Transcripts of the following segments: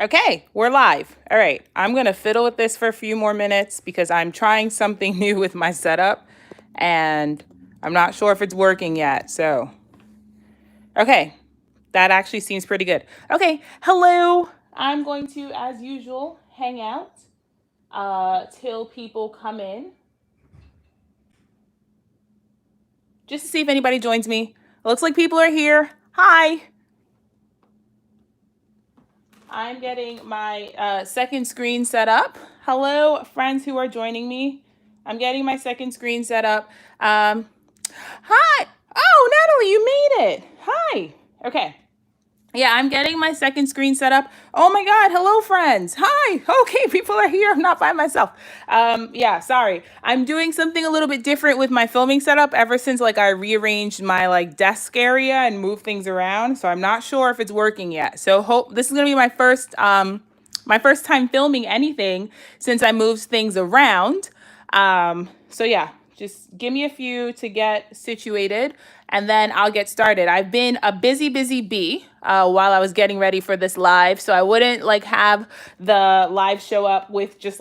Okay, we're live. All right, I'm gonna fiddle with this for a few more minutes because I'm trying something new with my setup and I'm not sure if it's working yet. So, okay, that actually seems pretty good. Okay, hello. I'm going to, as usual, hang out till people come in just to see if anybody joins me. It looks like people are here. Hi. I'm getting my second screen set up. Hello, friends who are joining me. I'm getting my second screen set up. Hi. Oh, Natalie, you made it. Hi. Okay. Yeah, I'm getting my second screen set up. Oh my God. Hello, friends. Hi. Okay, people are here. I'm not by myself. Yeah, sorry. I'm doing something a little bit different with my filming setup ever since like I rearranged my like desk area and moved things around. So I'm not sure if it's working yet. So hope this is gonna be my first time filming anything since I moved things around. So yeah, just give me a few to get situated and then I'll get started. I've been a busy bee while I was getting ready for this live. So I wouldn't like have the live show up with just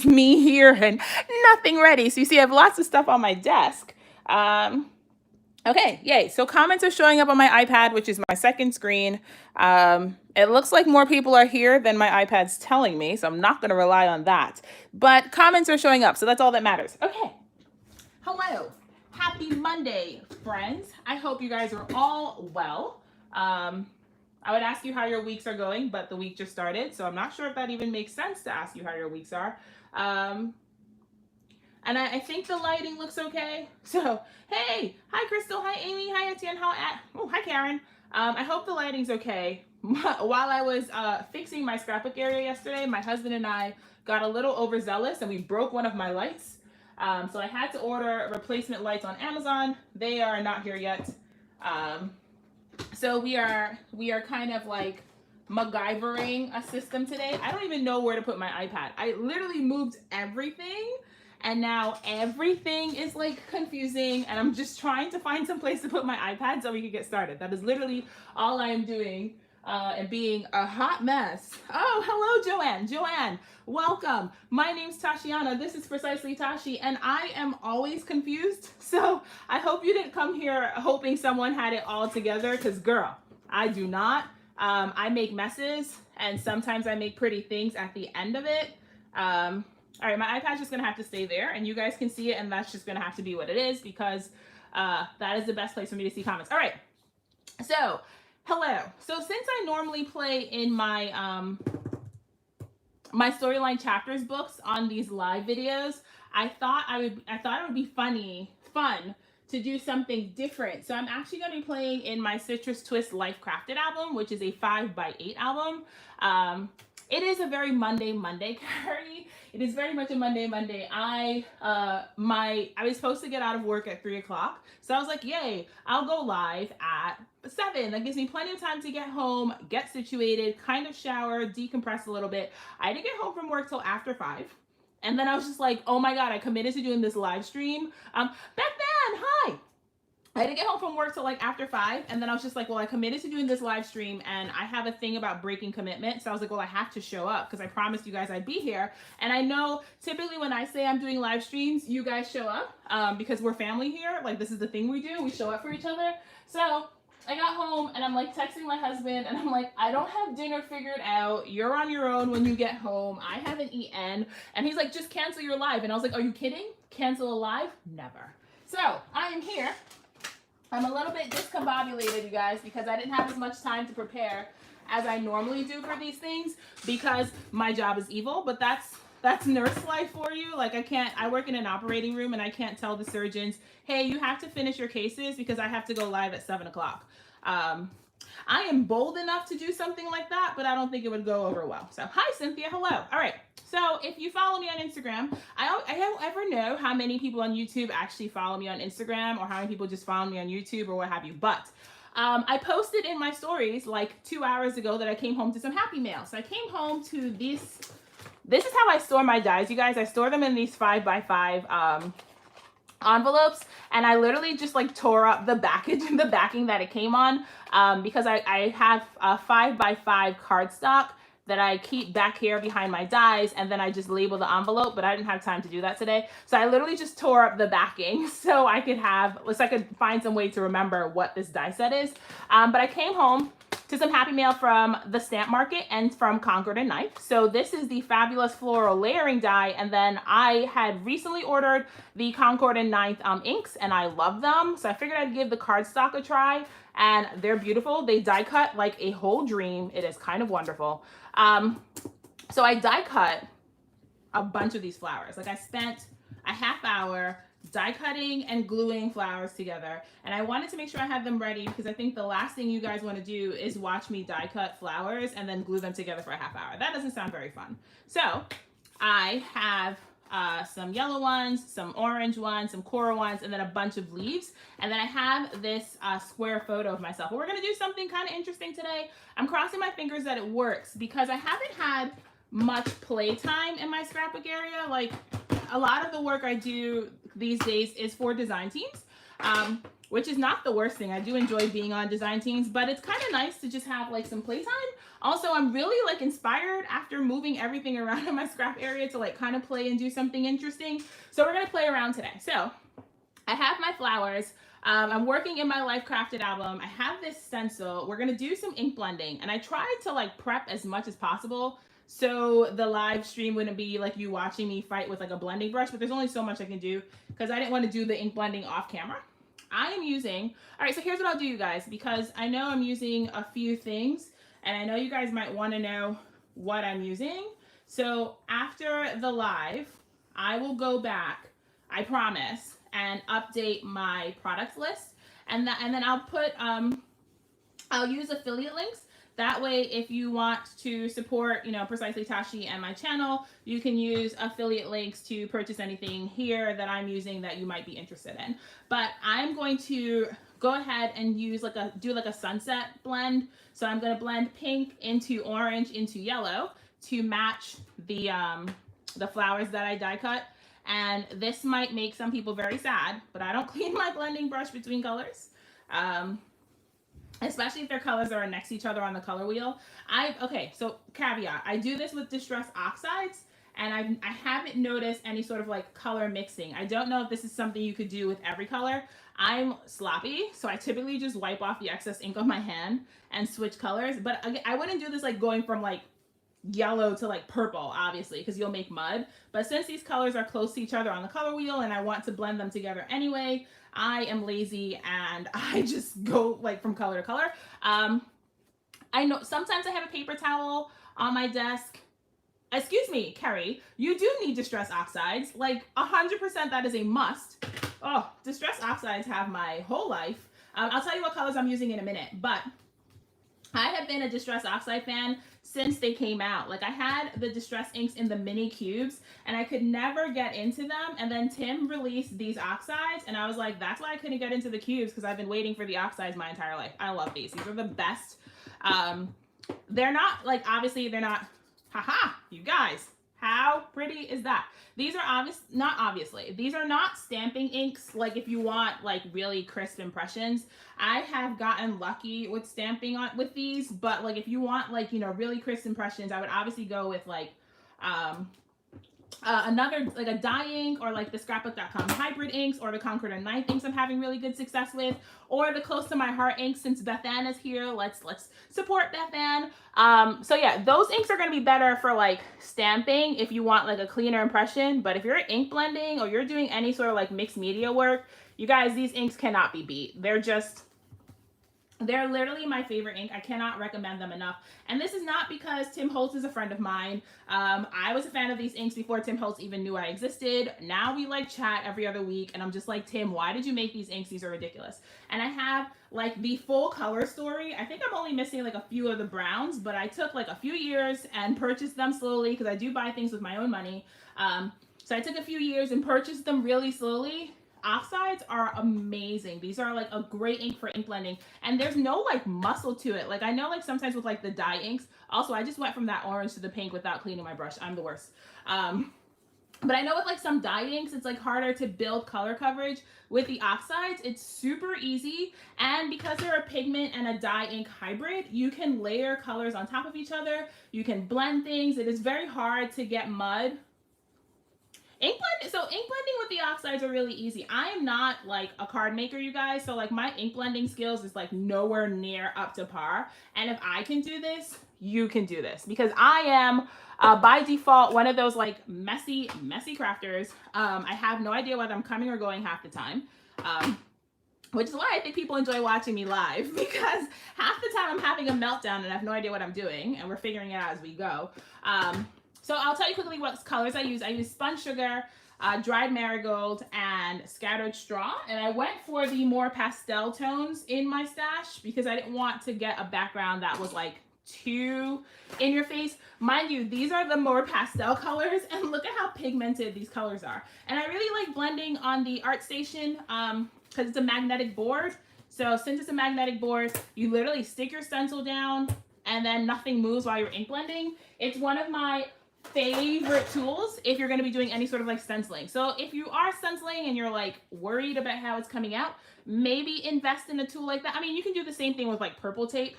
me here and nothing ready. So you see I have lots of stuff on my desk. Okay, yay. So comments are showing up on my iPad, which is my second screen. It looks like more people are here than my iPad's telling me, so I'm not going to rely on that. But comments are showing up, so that's all that matters. Okay. Hello. Happy Monday, friends. I hope you guys are all well. I would ask you how your weeks are going, but the week just started, so I'm not sure if that even makes sense to ask you how your weeks are. And I think the lighting looks okay. So, hey, hi Crystal, hi Amy, hi Etienne, hi Karen. I hope the lighting's okay. While I was fixing my scrapbook area yesterday, my husband and I got a little overzealous and we broke one of my lights. So I had to order replacement lights on Amazon. They are not here yet. So we are kind of like MacGyvering a system today. I don't even know where to put my iPad. I literally moved everything. And now everything is like confusing and I'm just trying to find some place to put my iPad so we can get started. That is literally all I am doing and being a hot mess. Oh, hello, Joanne. Joanne, welcome. My name's Tashiana. This is Precisely Tashi and I am always confused. So I hope you didn't come here hoping someone had it all together because girl, I do not. I make messes and sometimes I make pretty things at the end of it. All right, my iPad's just gonna have to stay there and you guys can see it and that's just gonna have to be what it is because that is the best place for me to see comments. All right, so hello. So since I normally play in my my storyline chapters books on these live videos, I thought it would be fun to do something different. So I'm actually gonna be playing in my Citrus Twist Life Crafted album, which is a 5x8 album. It is a very Monday, Carrie. It is very much a Monday. I was supposed to get out of work at 3 o'clock. So I was like, yay, I'll go live at 7. That gives me plenty of time to get home, get situated, kind of shower, decompress a little bit. I didn't get home from work till after 5. And then I was just like, oh my God, I committed to doing this live stream. Beth Van, hi. I had to get home from work till like after 5 and then I was just like, well, I committed to doing this live stream and I have a thing about breaking commitment. So I was like, well, I have to show up because I promised you guys I'd be here. And I know typically when I say I'm doing live streams, you guys show up because we're family here. Like this is the thing we do. We show up for each other. So I got home and I'm like texting my husband and I'm like, I don't have dinner figured out. You're on your own when you get home. I haven't eaten. And he's like, just cancel your live. And I was like, are you kidding? Cancel a live? Never. So I am here. I'm a little bit discombobulated, you guys, because I didn't have as much time to prepare as I normally do for these things because my job is evil, but that's nurse life for you. Like I work in an operating room and I can't tell the surgeons, hey, you have to finish your cases because I have to go live at 7 o'clock. I am bold enough to do something like that, but I don't think it would go over well. So hi, Cynthia. Hello. All right. So if you follow me on Instagram, I don't ever know how many people on YouTube actually follow me on Instagram or how many people just follow me on YouTube or what have you. But I posted in my stories like 2 hours ago that I came home to some Happy Mail. So I came home to these. This is how I store my dies, you guys. I store them in these 5x5 envelopes and I literally just like tore up the backing that it came on because I have a 5x5 cardstock that I keep back here behind my dies, and then I just label the envelope, but I didn't have time to do that today. So I literally just tore up the backing so I could find some way to remember what this die set is. But I came home to some happy mail from the stamp market and from Concord and Knife. So this is the fabulous Floral Layering Die, and then I had recently ordered the Concord and Knife inks, and I love them. So I figured I'd give the cardstock a try, and they're beautiful. They die cut like a whole dream. It is kind of wonderful. So I die cut a bunch of these flowers. Like I spent a half hour die cutting and gluing flowers together, and I wanted to make sure I had them ready because I think the last thing you guys want to do is watch me die cut flowers and then glue them together for a half hour. That doesn't sound very fun. So I have some yellow ones, some orange ones, some coral ones, and then a bunch of leaves. And then I have this square photo of myself. But we're going to do something kind of interesting today. I'm crossing my fingers that it works because I haven't had much playtime in my scrapbook area. Like a lot of the work I do these days is for design teams, which is not the worst thing. I do enjoy being on design teams, but it's kind of nice to just have like some playtime. Also, I'm really like inspired after moving everything around in my scrap area to like kind of play and do something interesting. So we're going to play around today. So I have my flowers. I'm working in my Life Crafted album. I have this stencil. We're going to do some ink blending, and I tried to like prep as much as possible so the live stream wouldn't be like you watching me fight with like a blending brush, but there's only so much I can do because I didn't want to do the ink blending off camera. I am using, all right, so here's what I'll do, you guys, because I know I'm using a few things, and I know you guys might want to know what I'm using. So after the live, I will go back, I promise, and update my product list, and then I'll put, I'll use affiliate links. That way, if you want to support, you know, Precisely Tashi and my channel, you can use affiliate links to purchase anything here that I'm using that you might be interested in. But I'm going to go ahead and use do like a sunset blend. So I'm going to blend pink into orange into yellow to match the flowers that I die cut. And this might make some people very sad, but I don't clean my blending brush between colors. Especially if their colors are next to each other on the color wheel. Okay, so caveat, I do this with Distress Oxides, and I haven't noticed any sort of like color mixing. I don't know if this is something you could do with every color. I'm sloppy, so I typically just wipe off the excess ink on my hand and switch colors. But again, I wouldn't do this like going from like yellow to like purple, obviously, because you'll make mud. But since these colors are close to each other on the color wheel and I want to blend them together anyway, I am lazy and I just go like from color to color. I know sometimes I have a paper towel on my desk. Excuse me, Carrie, you do need Distress Oxides. Like 100% that is a must. Oh, Distress Oxides have my whole life. I'll tell you what colors I'm using in a minute, but I have been a Distress Oxide fan since they came out. Like I had the Distress inks in the mini cubes and I could never get into them. And then Tim released these Oxides and I was like, that's why I couldn't get into the cubes, because I've been waiting for the Oxides my entire life. I love these. These are the best. They're not like, obviously they're not, haha, you guys, how pretty is that? These are these are not stamping inks. Like if you want like really crisp impressions, I have gotten lucky with stamping with these, but like if you want like, you know, really crisp impressions, I would obviously go with like another like a dye ink, or like the scrapbook.com hybrid inks, or the Concord and Knife inks I'm having really good success with, or the Close to My Heart inks. Since Beth Ann is here, let's support Beth Ann. So yeah, those inks are going to be better for like stamping if you want like a cleaner impression. But if you're ink blending or you're doing any sort of like mixed media work, you guys, these inks cannot be beat. They're literally my favorite ink. I cannot recommend them enough. And this is not because Tim Holtz is a friend of mine. I was a fan of these inks before Tim Holtz even knew I existed. Now we like chat every other week and I'm just like, Tim, why did you make these inks? These are ridiculous. And I have like the full color story. I think I'm only missing like a few of the browns, but I took like a few years and purchased them slowly because I do buy things with my own money. So I took a few years and purchased them really slowly. Oxides are amazing. These are like a great ink for ink blending, and there's no like muscle to it. Like I know like sometimes with like the dye inks, also I just went from that orange to the pink without cleaning my brush. I'm the worst. But I know with like some dye inks, it's like harder to build color coverage. With the Oxides, it's super easy. And because they're a pigment and a dye ink hybrid, you can layer colors on top of each other. You can blend things. It is very hard to get mud. Ink blending with the Oxides are really easy. I am not like a card maker, you guys. So like my ink blending skills is like nowhere near up to par. And if I can do this, you can do this, because I am by default one of those like messy crafters. I have no idea whether I'm coming or going half the time, which is why I think people enjoy watching me live, because half the time I'm having a meltdown and I have no idea what I'm doing, and we're figuring it out as we go. So I'll tell you quickly what colors I use. I use spun sugar, dried marigold, and scattered straw. And I went for the more pastel tones in my stash because I didn't want to get a background that was like too in your face. Mind you, these are the more pastel colors, and look at how pigmented these colors are. And I really like blending on the ArtStation because it's a magnetic board. So since it's a magnetic board, you literally stick your stencil down and then nothing moves while you're ink blending. It's one of my favorite tools if you're going to be doing any sort of like stenciling. So if you are stenciling and you're like worried about how it's coming out, maybe invest in a tool like that. I mean, you can do the same thing with like purple tape,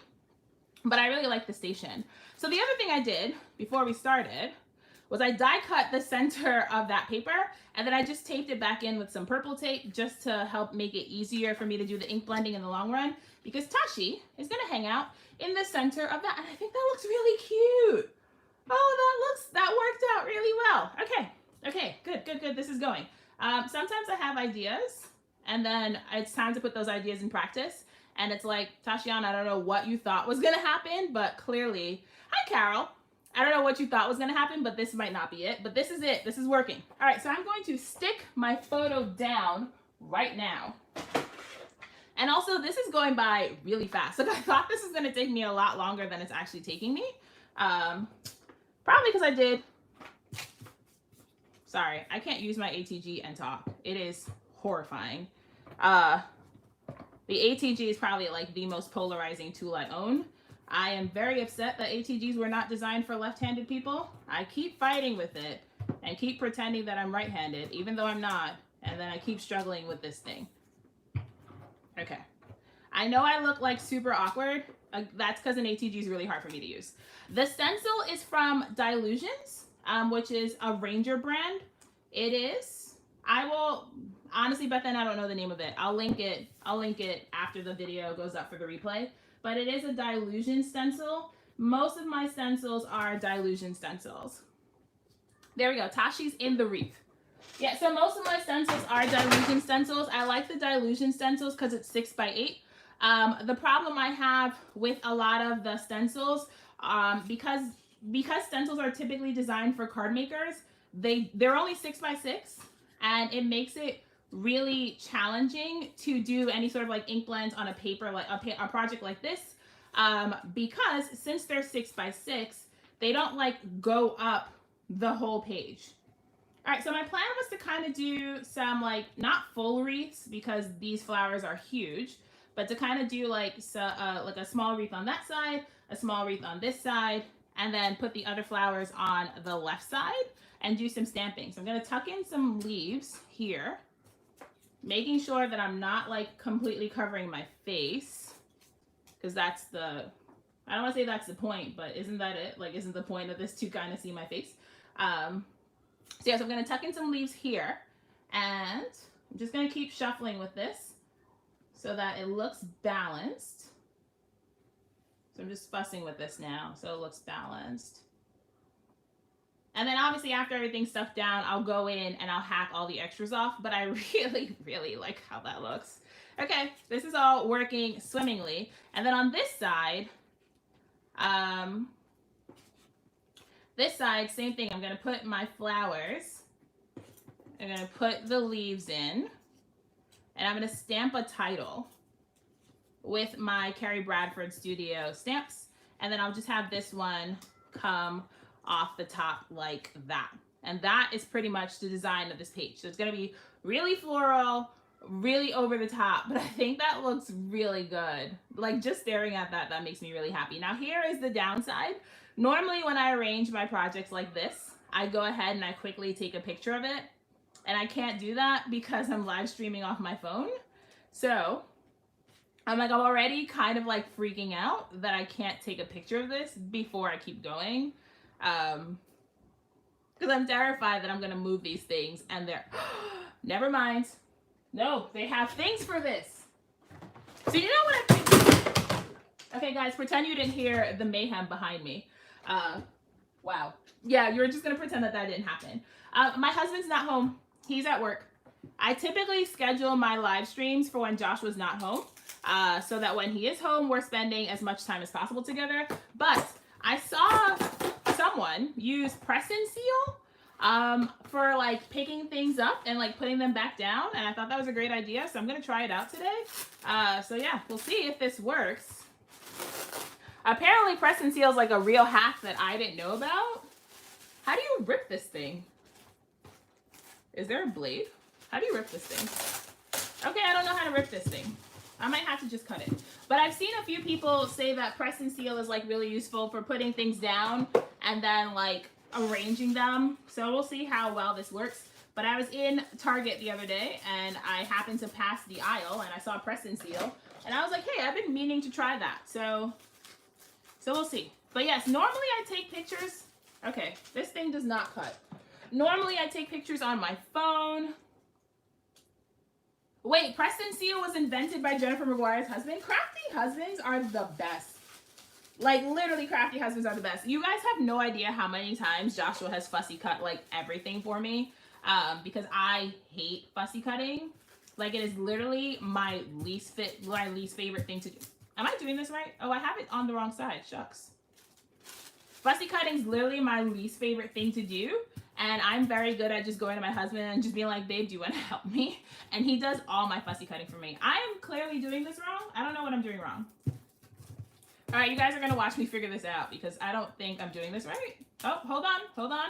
but I really like the station. So the other thing I did before we started was I die cut the center of that paper, and then I just taped it back in with some purple tape just to help make it easier for me to do the ink blending in the long run, because Tashi is going to hang out in the center of that, and I think that looks really cute. Oh, that worked out really well. Okay, good. This is going. Sometimes I have ideas, and then it's time to put those ideas in practice. And it's like, Tashiana, I don't know what you thought was gonna happen, but clearly, hi Carol. I don't know what you thought was gonna happen, but this might not be it. But this is it. This is working. All right, so I'm going to stick my photo down right now. And also, this is going by really fast. Like, I thought this was gonna take me a lot longer than it's actually taking me. Probably because I did. Sorry, I can't use my ATG and talk. It is horrifying. The ATG is probably like the most polarizing tool I own. I am very upset that ATGs were not designed for left-handed people. I keep fighting with it and keep pretending that I'm right-handed, even though I'm not. And then I keep struggling with this thing. Okay. I know I look like super awkward. That's because an ATG is really hard for me to use. The stencil is from Dilutions, which is a Ranger brand. It is. I will honestly, Beth, then I don't know the name of it. I'll link it after the video goes up for the replay. But it is a Dilution stencil. Most of my stencils are Dilution stencils. There we go. Tashi's in the wreath. Yeah, so most of my stencils are Dilution stencils. I like the Dilution stencils because it's 6x8. The problem I have with a lot of the stencils, because stencils are typically designed for card makers, they're only 6x6, and it makes it really challenging to do any sort of like ink blends on a paper, like a project like this, because since they're 6x6, they don't like go up the whole page. All right, so my plan was to kind of do some like, not full wreaths because these flowers are huge, but to kind of do like a small wreath on that side, a small wreath on this side, and then put the other flowers on the left side and do some stamping. So I'm gonna tuck in some leaves here, making sure that I'm not like completely covering my face, because I don't want to say that's the point, but isn't that it? Like, isn't the point of this to kind of see my face? So yeah, so I'm going to tuck in some leaves here, and I'm just going to keep shuffling with this so that it looks balanced. So I'm just fussing with this now so it looks balanced. And then obviously after everything's stuffed down, I'll go in and I'll hack all the extras off, but I really, really like how that looks. Okay, this is all working swimmingly. And then on this side, same thing. I'm gonna put my flowers. I'm gonna put the leaves in, and I'm gonna stamp a title with my Carrie Bradford Studio stamps. And then I'll just have this one come off the top like that. And that is pretty much the design of this page. So it's gonna be really floral, really over the top, but I think that looks really good. Like, just staring at that makes me really happy. Now here is the downside. Normally when I arrange my projects like this, I go ahead and I quickly take a picture of it. And I can't do that because I'm live streaming off my phone. So I'm already kind of like freaking out that I can't take a picture of this before I keep going. Because I'm terrified that I'm going to move these things and they're, never mind. No, they have things for this. So you know what I'm thinking? Okay, guys, pretend you didn't hear the mayhem behind me. Wow. Yeah, you're just going to pretend that that didn't happen. My husband's not home. He's at work. I typically schedule my live streams for when Joshua's not home, so that when he is home, we're spending as much time as possible together. But I saw someone use press and seal for like picking things up and like putting them back down, and I thought that was a great idea, so I'm gonna try it out today. So yeah, we'll see if this works. Apparently press and seal is like a real hack that I didn't know about. How do you rip this thing? Is there a blade? How do you rip this thing? Okay, I don't know how to rip this thing. I might have to just cut it. But I've seen a few people say that press and seal is like really useful for putting things down and then like arranging them. So we'll see how well this works. But I was in Target the other day and I happened to pass the aisle and I saw press and seal. And I was like, hey, I've been meaning to try that. So we'll see. But yes, normally I take pictures. Okay, this thing does not cut. Normally I take pictures on my phone. Wait, press and seal was invented by Jennifer McGuire's husband? Crafty husbands are the best. Like literally crafty husbands are the best. You guys have no idea how many times Joshua has fussy cut like everything for me because I hate fussy cutting. Like it is literally my least favorite thing to do. Am I doing this right? Oh, I have it on the wrong side. Shucks. Fussy cutting is literally my least favorite thing to do. And I'm very good at just going to my husband and just being like, babe, do you want to help me? And he does all my fussy cutting for me. I am clearly doing this wrong. I don't know what I'm doing wrong. All right, you guys are going to watch me figure this out because I don't think I'm doing this right. Oh, hold on.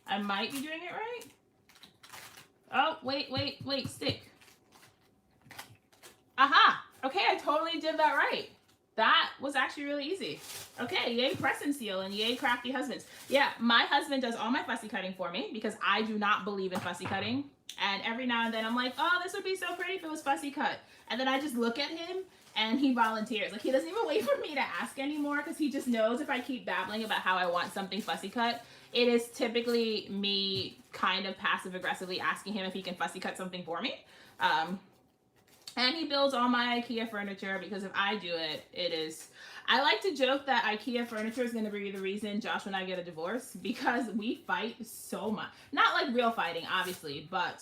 I might be doing it right. Oh, wait, stick. Aha! Okay, I totally did that right. That was actually really easy. Okay, yay press and seal and yay crafty husbands. Yeah, my husband does all my fussy cutting for me because I do not believe in fussy cutting. And every now and then I'm like, oh, this would be so pretty if it was fussy cut. And then I just look at him and he volunteers. Like he doesn't even wait for me to ask anymore because he just knows if I keep babbling about how I want something fussy cut, it is typically me kind of passive aggressively asking him if he can fussy cut something for me. And he builds all my IKEA furniture because if I do it, it is... I like to joke that IKEA furniture is going to be the reason Josh and I get a divorce because we fight so much. Not like real fighting, obviously, but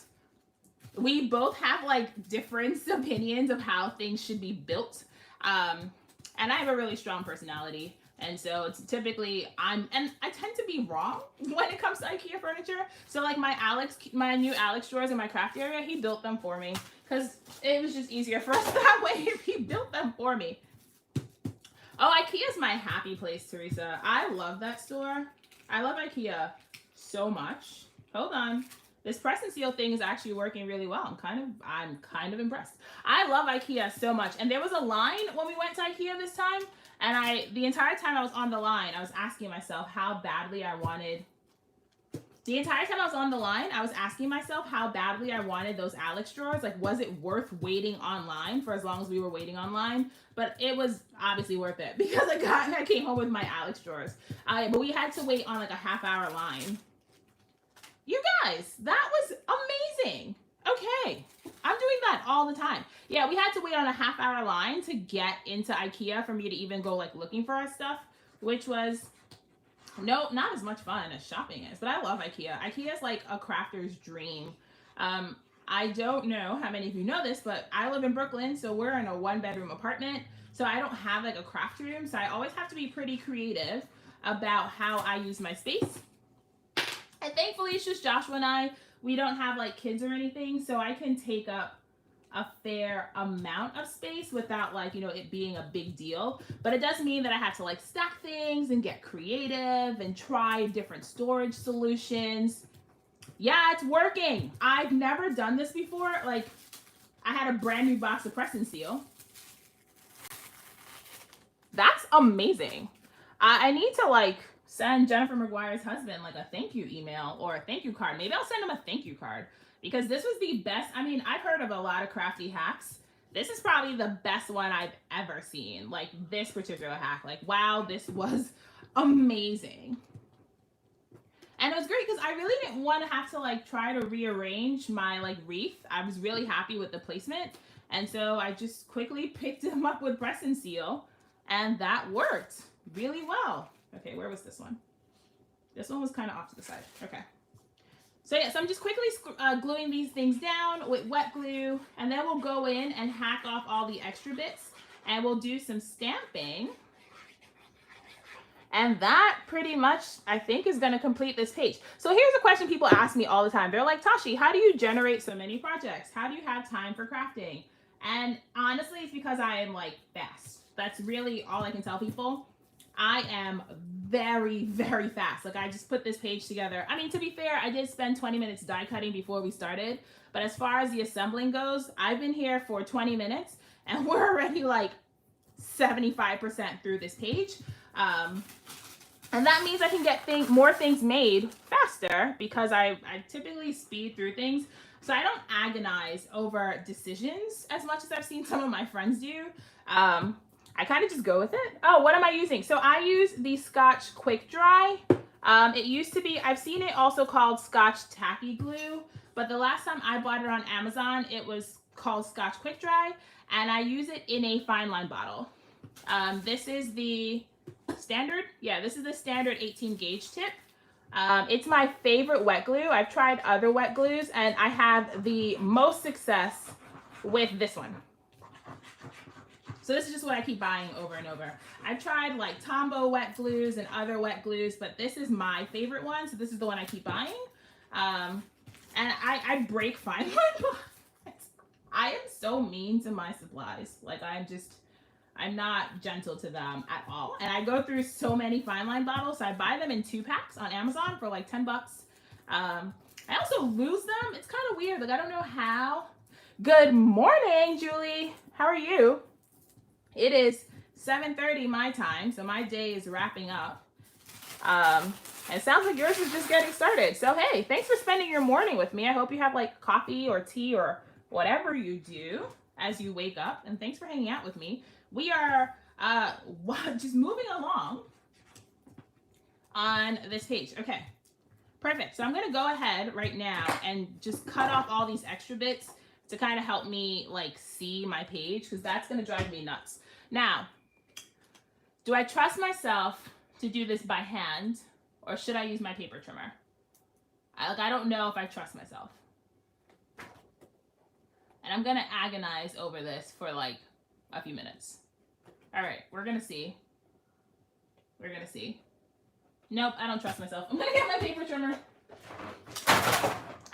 we both have like different opinions of how things should be built. And I have a really strong personality. And so it's typically, and I tend to be wrong when it comes to IKEA furniture. So like my new Alex drawers in my craft area, he built them for me because it was just easier for us that way if he built them for me. Oh, IKEA is my happy place, Teresa. I love that store. I love IKEA so much. Hold on. This press and seal thing is actually working really well. I'm kind of impressed. I love IKEA so much. And there was a line when we went to IKEA this time. And the entire time I was on the line, I was asking myself how badly I wanted... The entire time I was on the line, I was asking myself how badly I wanted those Alex drawers. Like, was it worth waiting online for as long as we were waiting online? But it was obviously worth it because I came home with my Alex drawers. But we had to wait on like a half-hour line. You guys, that was amazing. Okay, I'm doing that all the time. Yeah, we had to wait on a half-hour line to get into IKEA for me to even go like looking for our stuff, which was not as much fun as shopping is. But I love IKEA. IKEA is like a crafter's dream. I don't know how many of you know this, but I live in Brooklyn, so we're in a one-bedroom apartment. So I don't have like a craft room, so I always have to be pretty creative about how I use my space. And thankfully, it's just Joshua and I. We don't have like kids or anything, so I can take up a fair amount of space without like, you know, it being a big deal. But it does mean that I have to like stack things and get creative and try different storage solutions. Yeah, it's working. I've never done this before. Like, I had a brand new box of press and seal. That's amazing. I need to like send Jennifer McGuire's husband like a thank you email or a thank you card. Maybe I'll send him a thank you card because this was the best. I mean, I've heard of a lot of crafty hacks. This is probably the best one I've ever seen. Like this particular hack. Like, wow, this was amazing. And it was great because I really didn't want to have to like try to rearrange my like wreath. I was really happy with the placement. And so I just quickly picked them up with press and seal and that worked really well. Okay, where was this one? This one was kind of off to the side. Okay. So yeah, so I'm just quickly gluing these things down with wet glue and then we'll go in and hack off all the extra bits and we'll do some stamping. And that pretty much, I think, is going to complete this page. So here's a question people ask me all the time. They're like, Tashi, how do you generate so many projects? How do you have time for crafting? And honestly, it's because I am like fast. That's really all I can tell people. I am very, very fast. Like I just put this page together. I mean, to be fair, I did spend 20 minutes die cutting before we started. But as far as the assembling goes, I've been here for 20 minutes and we're already like 75% through this page. And that means I can get more things made faster because I typically speed through things. So I don't agonize over decisions as much as I've seen some of my friends do. I kind of just go with it. Oh, what am I using? So I use the Scotch Quick Dry. It used to be, I've seen it also called Scotch Tacky Glue, but the last time I bought it on Amazon, it was called Scotch Quick Dry, and I use it in a fine line bottle. This is the standard. Yeah, this is the standard 18 gauge tip. It's my favorite wet glue. I've tried other wet glues and I have the most success with this one. So this is just what I keep buying over and over. I've tried like Tombow wet glues and other wet glues, but this is my favorite one. So this is the one I keep buying. And I break fine line. I am so mean to my supplies. Like I'm not gentle to them at all. And I go through so many fine line bottles. So I buy them in 2 packs on Amazon for like 10 bucks. I also lose them. It's kind of weird. Like I don't know how. Good morning, Julie. How are you? It is 7:30 my time. So my day is wrapping up. It sounds like yours is just getting started. So hey, thanks for spending your morning with me. I hope you have like coffee or tea or whatever you do as you wake up. And thanks for hanging out with me. We are just moving along on this page. Okay, perfect. So I'm going to go ahead right now and just cut off all these extra bits to kind of help me like see my page because that's going to drive me nuts. Now, do I trust myself to do this by hand or should I use my paper trimmer? I don't know if I trust myself. And I'm going to agonize over this for like a few minutes. All right, we're going to see. We're going to see. Nope, I don't trust myself. I'm going to get my paper trimmer.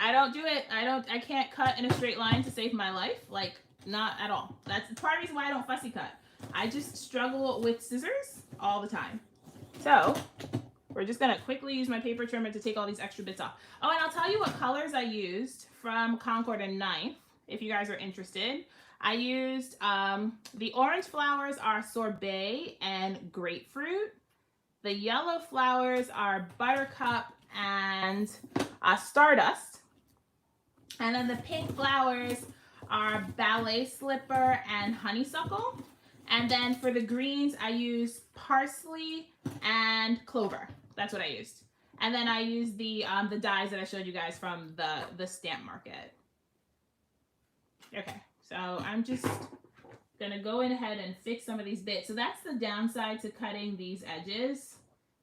I don't do it. I can't cut in a straight line to save my life. Like, not at all. That's part of the reason why I don't fussy cut. I just struggle with scissors all the time. So, we're just going to quickly use my paper trimmer to take all these extra bits off. Oh, and I'll tell you what colors I used from Concord and 9th, if you guys are interested. I used, the orange flowers are Sorbet and Grapefruit. The yellow flowers are Buttercup and Stardust. And then the pink flowers are Ballet Slipper and Honeysuckle. And then for the greens, I used Parsley and Clover. That's what I used. And then I used the dyes that I showed you guys from the stamp market. Okay. So I'm just going to go in ahead and fix some of these bits. So that's the downside to cutting these edges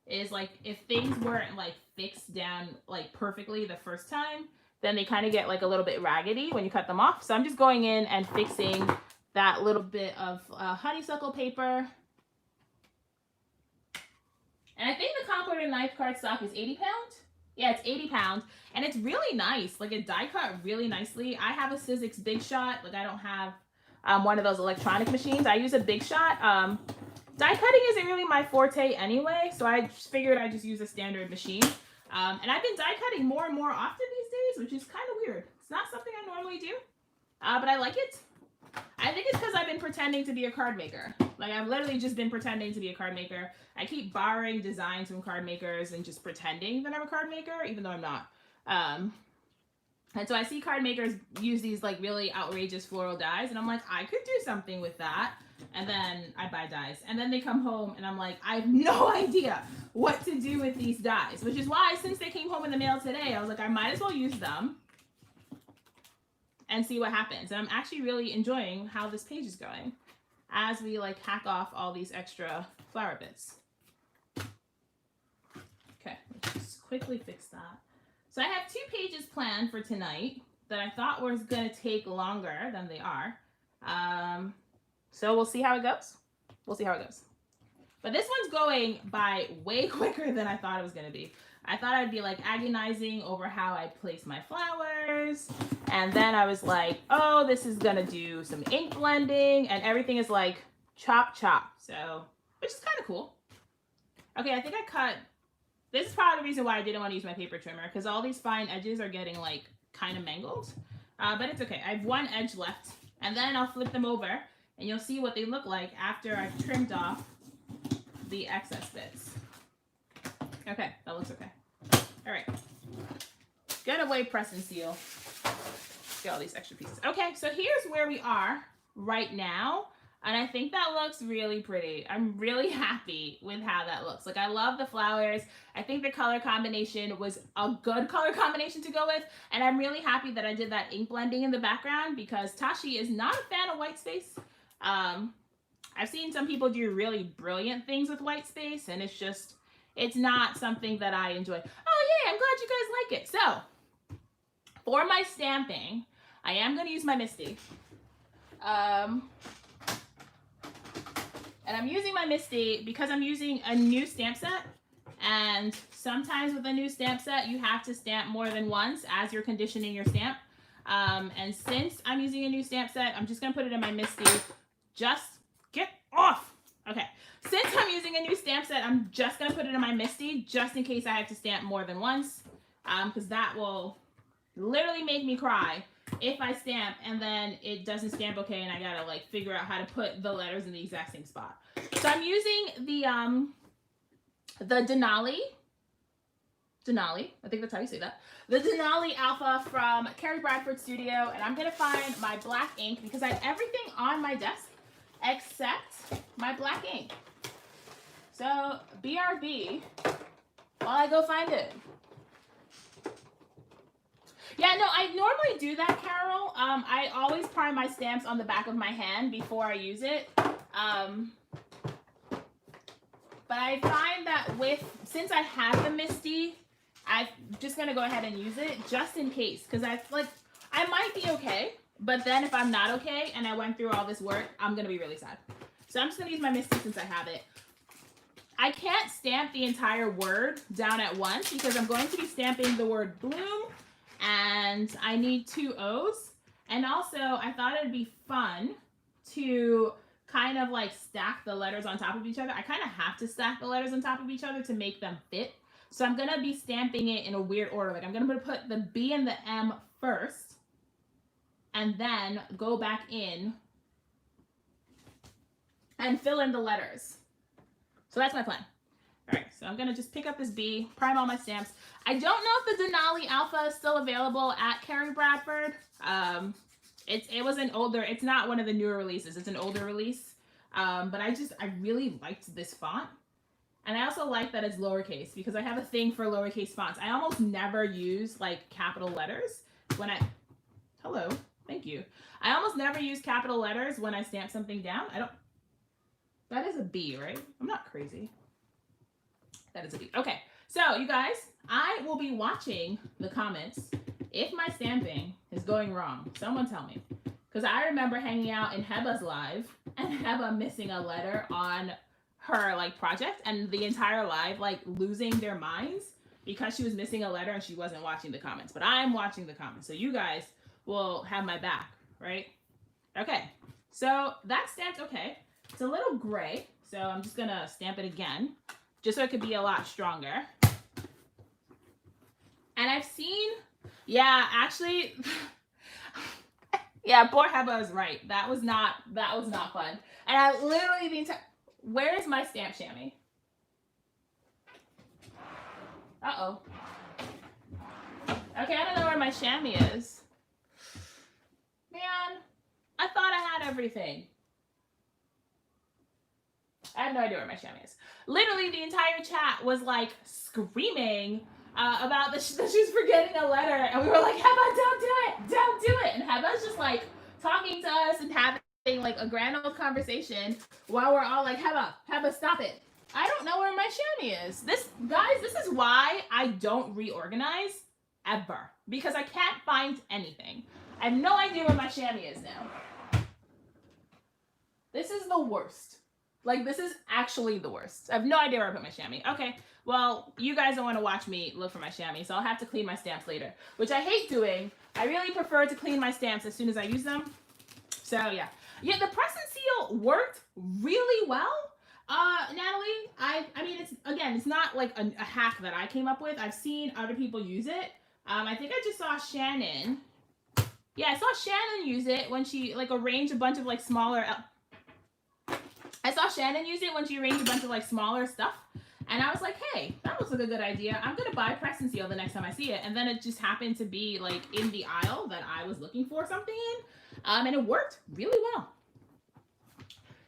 is like if things weren't like fixed down like perfectly the first time, then they kind of get like a little bit raggedy when you cut them off. So I'm just going in and fixing that little bit of honeysuckle paper. And I think the Concord and 9th cardstock is 80 pounds. Yeah, it's 80 pounds. And it's really nice. Like it die cut really nicely. I have a Sizzix Big Shot. Like I don't have one of those electronic machines. I use a Big Shot. Die cutting isn't really my forte anyway. So I just figured I'd just use a standard machine. And I've been die cutting more and more often these days, which is kind of weird. It's not something I normally do. But I like it. I think it's because I've been pretending to be a card maker. Like, I've literally just been pretending to be a card maker. I keep borrowing designs from card makers and just pretending that I'm a card maker, even though I'm not. And so I see card makers use these like really outrageous floral dies, and I'm like, I could do something with that. And then I buy dies, and then they come home, and I'm like, I have no idea what to do with these dies, which is why since they came home in the mail today, I was like, I might as well use them and see what happens. And I'm actually really enjoying how this page is going as we like hack off all these extra flower bits. Okay, let's just quickly fix that. So I have 2 pages planned for tonight that I thought was going to take longer than they are. So we'll see how it goes. We'll see how it goes. But this one's going by way quicker than I thought it was going to be. I thought I'd be like agonizing over how I place my flowers. And then I was like, oh, this is going to do some ink blending. And everything is like chop, chop. So, which is kind of cool. Okay, I think I cut... This is probably the reason why I didn't want to use my paper trimmer, because all these fine edges are getting like kind of mangled. But it's okay. I have 1 edge left, and then I'll flip them over, and you'll see what they look like after I've trimmed off the excess bits. Okay, that looks okay. All right. Get away, press and seal. Get all these extra pieces. Okay, so here's where we are right now. And I think that looks really pretty. I'm really happy with how that looks. Like, I love the flowers. I think the color combination was a good color combination to go with. And I'm really happy that I did that ink blending in the background, because Tashi is not a fan of white space. I've seen some people do really brilliant things with white space, and it's not something that I enjoy. Oh, yay, I'm glad you guys like it. So, for my stamping, I am going to use my MISTI. And I'm using my MISTI because I'm using a new stamp set. And sometimes with a new stamp set, you have to stamp more than once as you're conditioning your stamp. And since I'm using a new stamp set, I'm just going to put it in my MISTI. Just get off. Okay. Since I'm using a new stamp set, I'm just going to put it in my MISTI just in case I have to stamp more than once. Because that will literally make me cry if I stamp and then it doesn't stamp okay, and I gotta like figure out how to put the letters in the exact same spot. So I'm using the Denali, I think that's how you say that, the Denali Alpha from Carrie Bradford Studio, and I'm gonna find my black ink because I have everything on my desk except my black ink. So BRB while I go find it. Yeah, no, I normally do that, Carol. I always prime my stamps on the back of my hand before I use it. But I find that since I have the MISTI, I'm just going to go ahead and use it just in case. Because I might be okay, but then if I'm not okay and I went through all this work, I'm going to be really sad. So I'm just going to use my MISTI since I have it. I can't stamp the entire word down at once because I'm going to be stamping the word bloom. And I need 2 O's. And also, I thought it'd be fun to kind of like stack the letters on top of each other. I kind of have to stack the letters on top of each other to make them fit. So I'm going to be stamping it in a weird order. Like, I'm going to put the B and the M first, and then go back in and fill in the letters. So that's my plan. All right, so I'm going to just pick up this B, prime all my stamps. I don't know if the Denali Alpha is still available at Carrie Bradford. It was an older, it's not one of the newer releases. It's an older release. But I really liked this font. And I also like that it's lowercase because I have a thing for lowercase fonts. I almost never use like capital letters when hello, thank you. I almost never use capital letters when I stamp something down. That is a B, right? I'm not crazy. That is a B. Okay, so you guys, I will be watching the comments if my stamping is going wrong. Someone tell me. Because I remember hanging out in Heba's live and Heba missing a letter on her like project and the entire live like losing their minds because she was missing a letter and she wasn't watching the comments. But I'm watching the comments, so you guys will have my back, right? Okay, so that's stamped okay. It's a little gray, so I'm just gonna stamp it again, just so it could be a lot stronger. And I've seen, yeah, actually, Yeah, poor Heba is right. That was not fun. And I literally the entire, where is my stamp chamois? Uh-oh. Okay, I don't know where my chamois is. Man, I thought I had everything. I have no idea where my chamois is. Literally, the entire chat was like screaming about that she's forgetting a letter, and we were like, Heba, don't do it, don't do it. And Heba's just like talking to us and having like a grand old conversation while we're all like, Heba, stop it. I don't know where my chamois is. This, guys, this is why I don't reorganize ever, because I can't find anything. I have no idea where my chamois is now. This is the worst. Like, this is actually the worst. I have no idea where I put my chamois. Okay, well, you guys don't want to watch me look for my chamois, so I'll have to clean my stamps later, which I hate doing. I really prefer to clean my stamps as soon as I use them. So, yeah. Yeah, the press and seal worked really well. Natalie, I mean, it's not like a hack that I came up with. I've seen other people use it. I think I just saw Shannon. Yeah, I saw Shannon use it when she, like, arranged a bunch of, like, smaller... I saw Shannon use it when she arranged a bunch of like smaller stuff, and I was like, hey, that looks like a good idea. I'm gonna buy press and seal the next time I see it. And then it just happened to be like in the aisle that I was looking for something in, and it worked really well.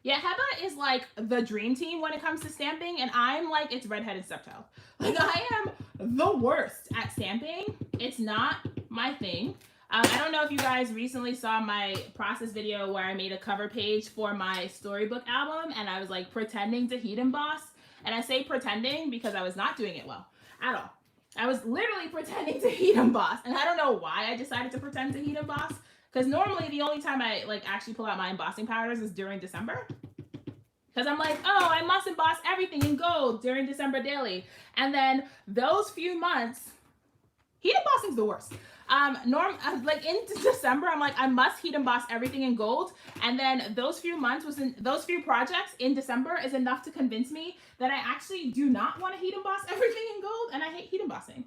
Yeah, Heba is like the dream team when it comes to stamping, and I'm like its redheaded stepchild. Like, I am the worst at stamping. It's not my thing. I don't know if you guys recently saw my process video where I made a cover page for my storybook album, and I was like pretending to heat emboss. And I say pretending because I was not doing it well at all. I was literally pretending to heat emboss, and I don't know why I decided to pretend to heat emboss, because normally the only time I like actually pull out my embossing powders is during December. Because I'm like, oh, I must emboss everything in gold during December daily. And then those few months, heat embossing's the worst. Like in December, I'm like, I must heat emboss everything in gold. And then those few months those few projects in December is enough to convince me that I actually do not want to heat emboss everything in gold, and I hate heat embossing.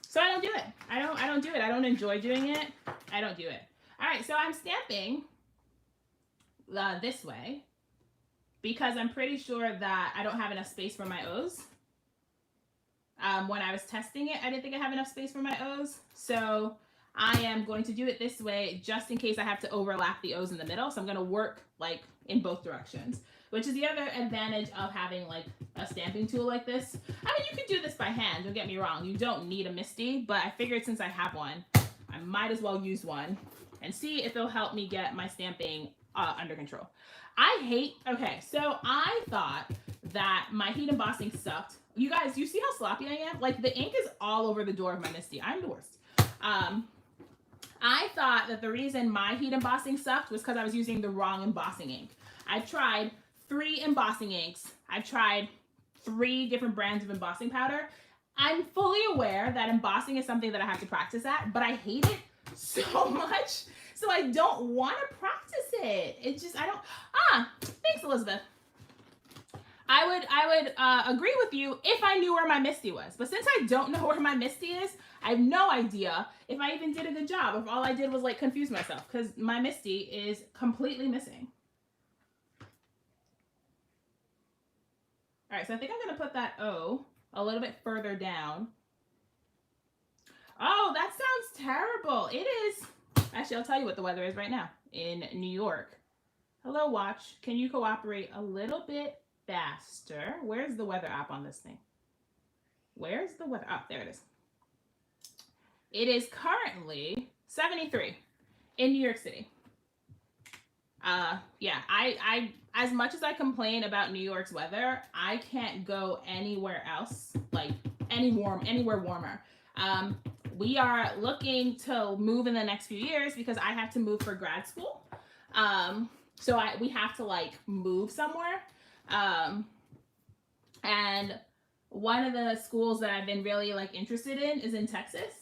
So I don't do it. I don't do it. I don't enjoy doing it. I don't do it. All right, so I'm stamping this way because I'm pretty sure that I don't have enough space for my O's. When I was testing it, I didn't think I have enough space for my O's. So I am going to do it this way just in case I have to overlap the O's in the middle. So I'm going to work like in both directions, which is the other advantage of having like a stamping tool like this. I mean, you could do this by hand, don't get me wrong. You don't need a MISTI, but I figured since I have one, I might as well use one and see if it'll help me get my stamping under control. Okay, so I thought that my heat embossing sucked. You guys, you see how sloppy I am? Like, the ink is all over the door of my MISTI. I'm the worst. I thought that the reason my heat embossing sucked was because I was using the wrong embossing ink. I've tried 3 embossing inks. I've tried 3 different brands of embossing powder. I'm fully aware that embossing is something that I have to practice at, but I hate it so much, so I don't want to practice it. It's just, I don't... Thanks, Elizabeth. I would agree with you if I knew where my MISTI was. But since I don't know where my MISTI is, I have no idea if I even did a good job, if all I did was like confuse myself, because my MISTI is completely missing. All right, so I think I'm going to put that O a little bit further down. Oh, that sounds terrible. It is. Actually, I'll tell you what the weather is right now in New York. Hello, watch. Can you cooperate a little bit faster? Where's the weather app on this thing? Where's the weather? Oh, there it is. It is currently 73 in New York City. Yeah, I as much as I complain about New York's weather, I can't go anywhere else, like anywhere warmer. We are looking to move in the next few years because I have to move for grad school. So we have to like move somewhere. And one of the schools that I've been really like interested in is in Texas.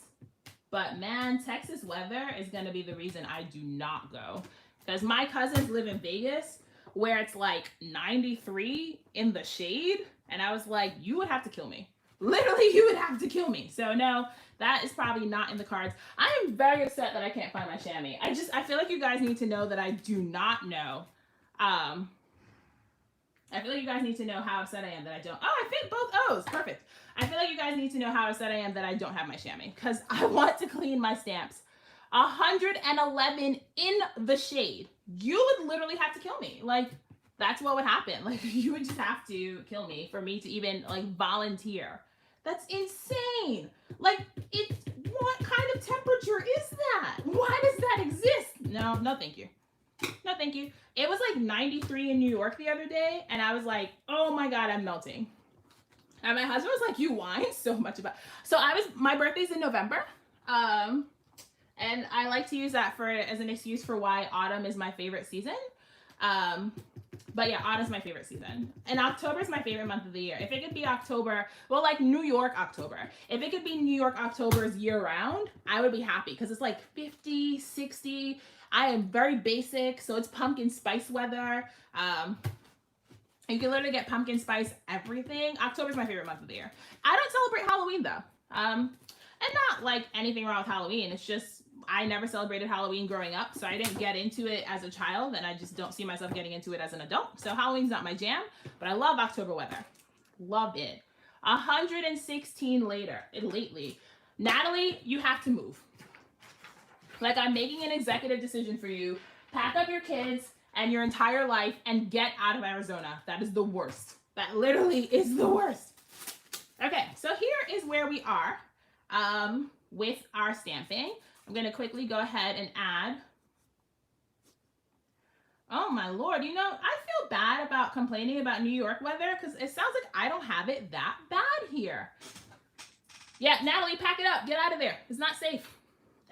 But man, Texas weather is going to be the reason I do not go. Because my cousins live in Vegas where it's like 93 in the shade. And I was like, you would have to kill me. Literally, you would have to kill me. So no, that is probably not in the cards. I am very upset that I can't find my chamois. I feel like you guys need to know that I do not know. I feel like you guys need to know how upset I am that I don't. Oh, I fit both O's. Perfect. I feel like you guys need to know how upset I am that I don't have my chamois because I want to clean my stamps. 111 in the shade. You would literally have to kill me. Like, that's what would happen. Like, you would just have to kill me for me to even, like, volunteer. That's insane. Like, what kind of temperature is that? Why does that exist? No, thank you. No, thank you. It was like 93 in New York the other day, and I was like, oh my God, I'm melting. And my husband was like, you whine so much about. So my birthday's in November. And I like to use that as an excuse for why autumn is my favorite season. But yeah, autumn's my favorite season. And October is my favorite month of the year. If it could be October, well, like New York October. If it could be New York October's year round, I would be happy because it's like 50, 60. I am very basic, so it's pumpkin spice weather. You can literally get pumpkin spice everything. October's my favorite month of the year. I don't celebrate Halloween though. And not like anything wrong with Halloween. It's just I never celebrated Halloween growing up, so I didn't get into it as a child, and I just don't see myself getting into it as an adult. So Halloween's not my jam, but I love October weather. Love it. 116 lately. Natalie, you have to move. Like, I'm making an executive decision for you. Pack up your kids and your entire life and get out of Arizona. That is the worst. That literally is the worst. Okay, so here is where we are with our stamping. I'm going to quickly go ahead and add. Oh my Lord, you know, I feel bad about complaining about New York weather because it sounds like I don't have it that bad here. Yeah, Natalie, pack it up. Get out of there. It's not safe.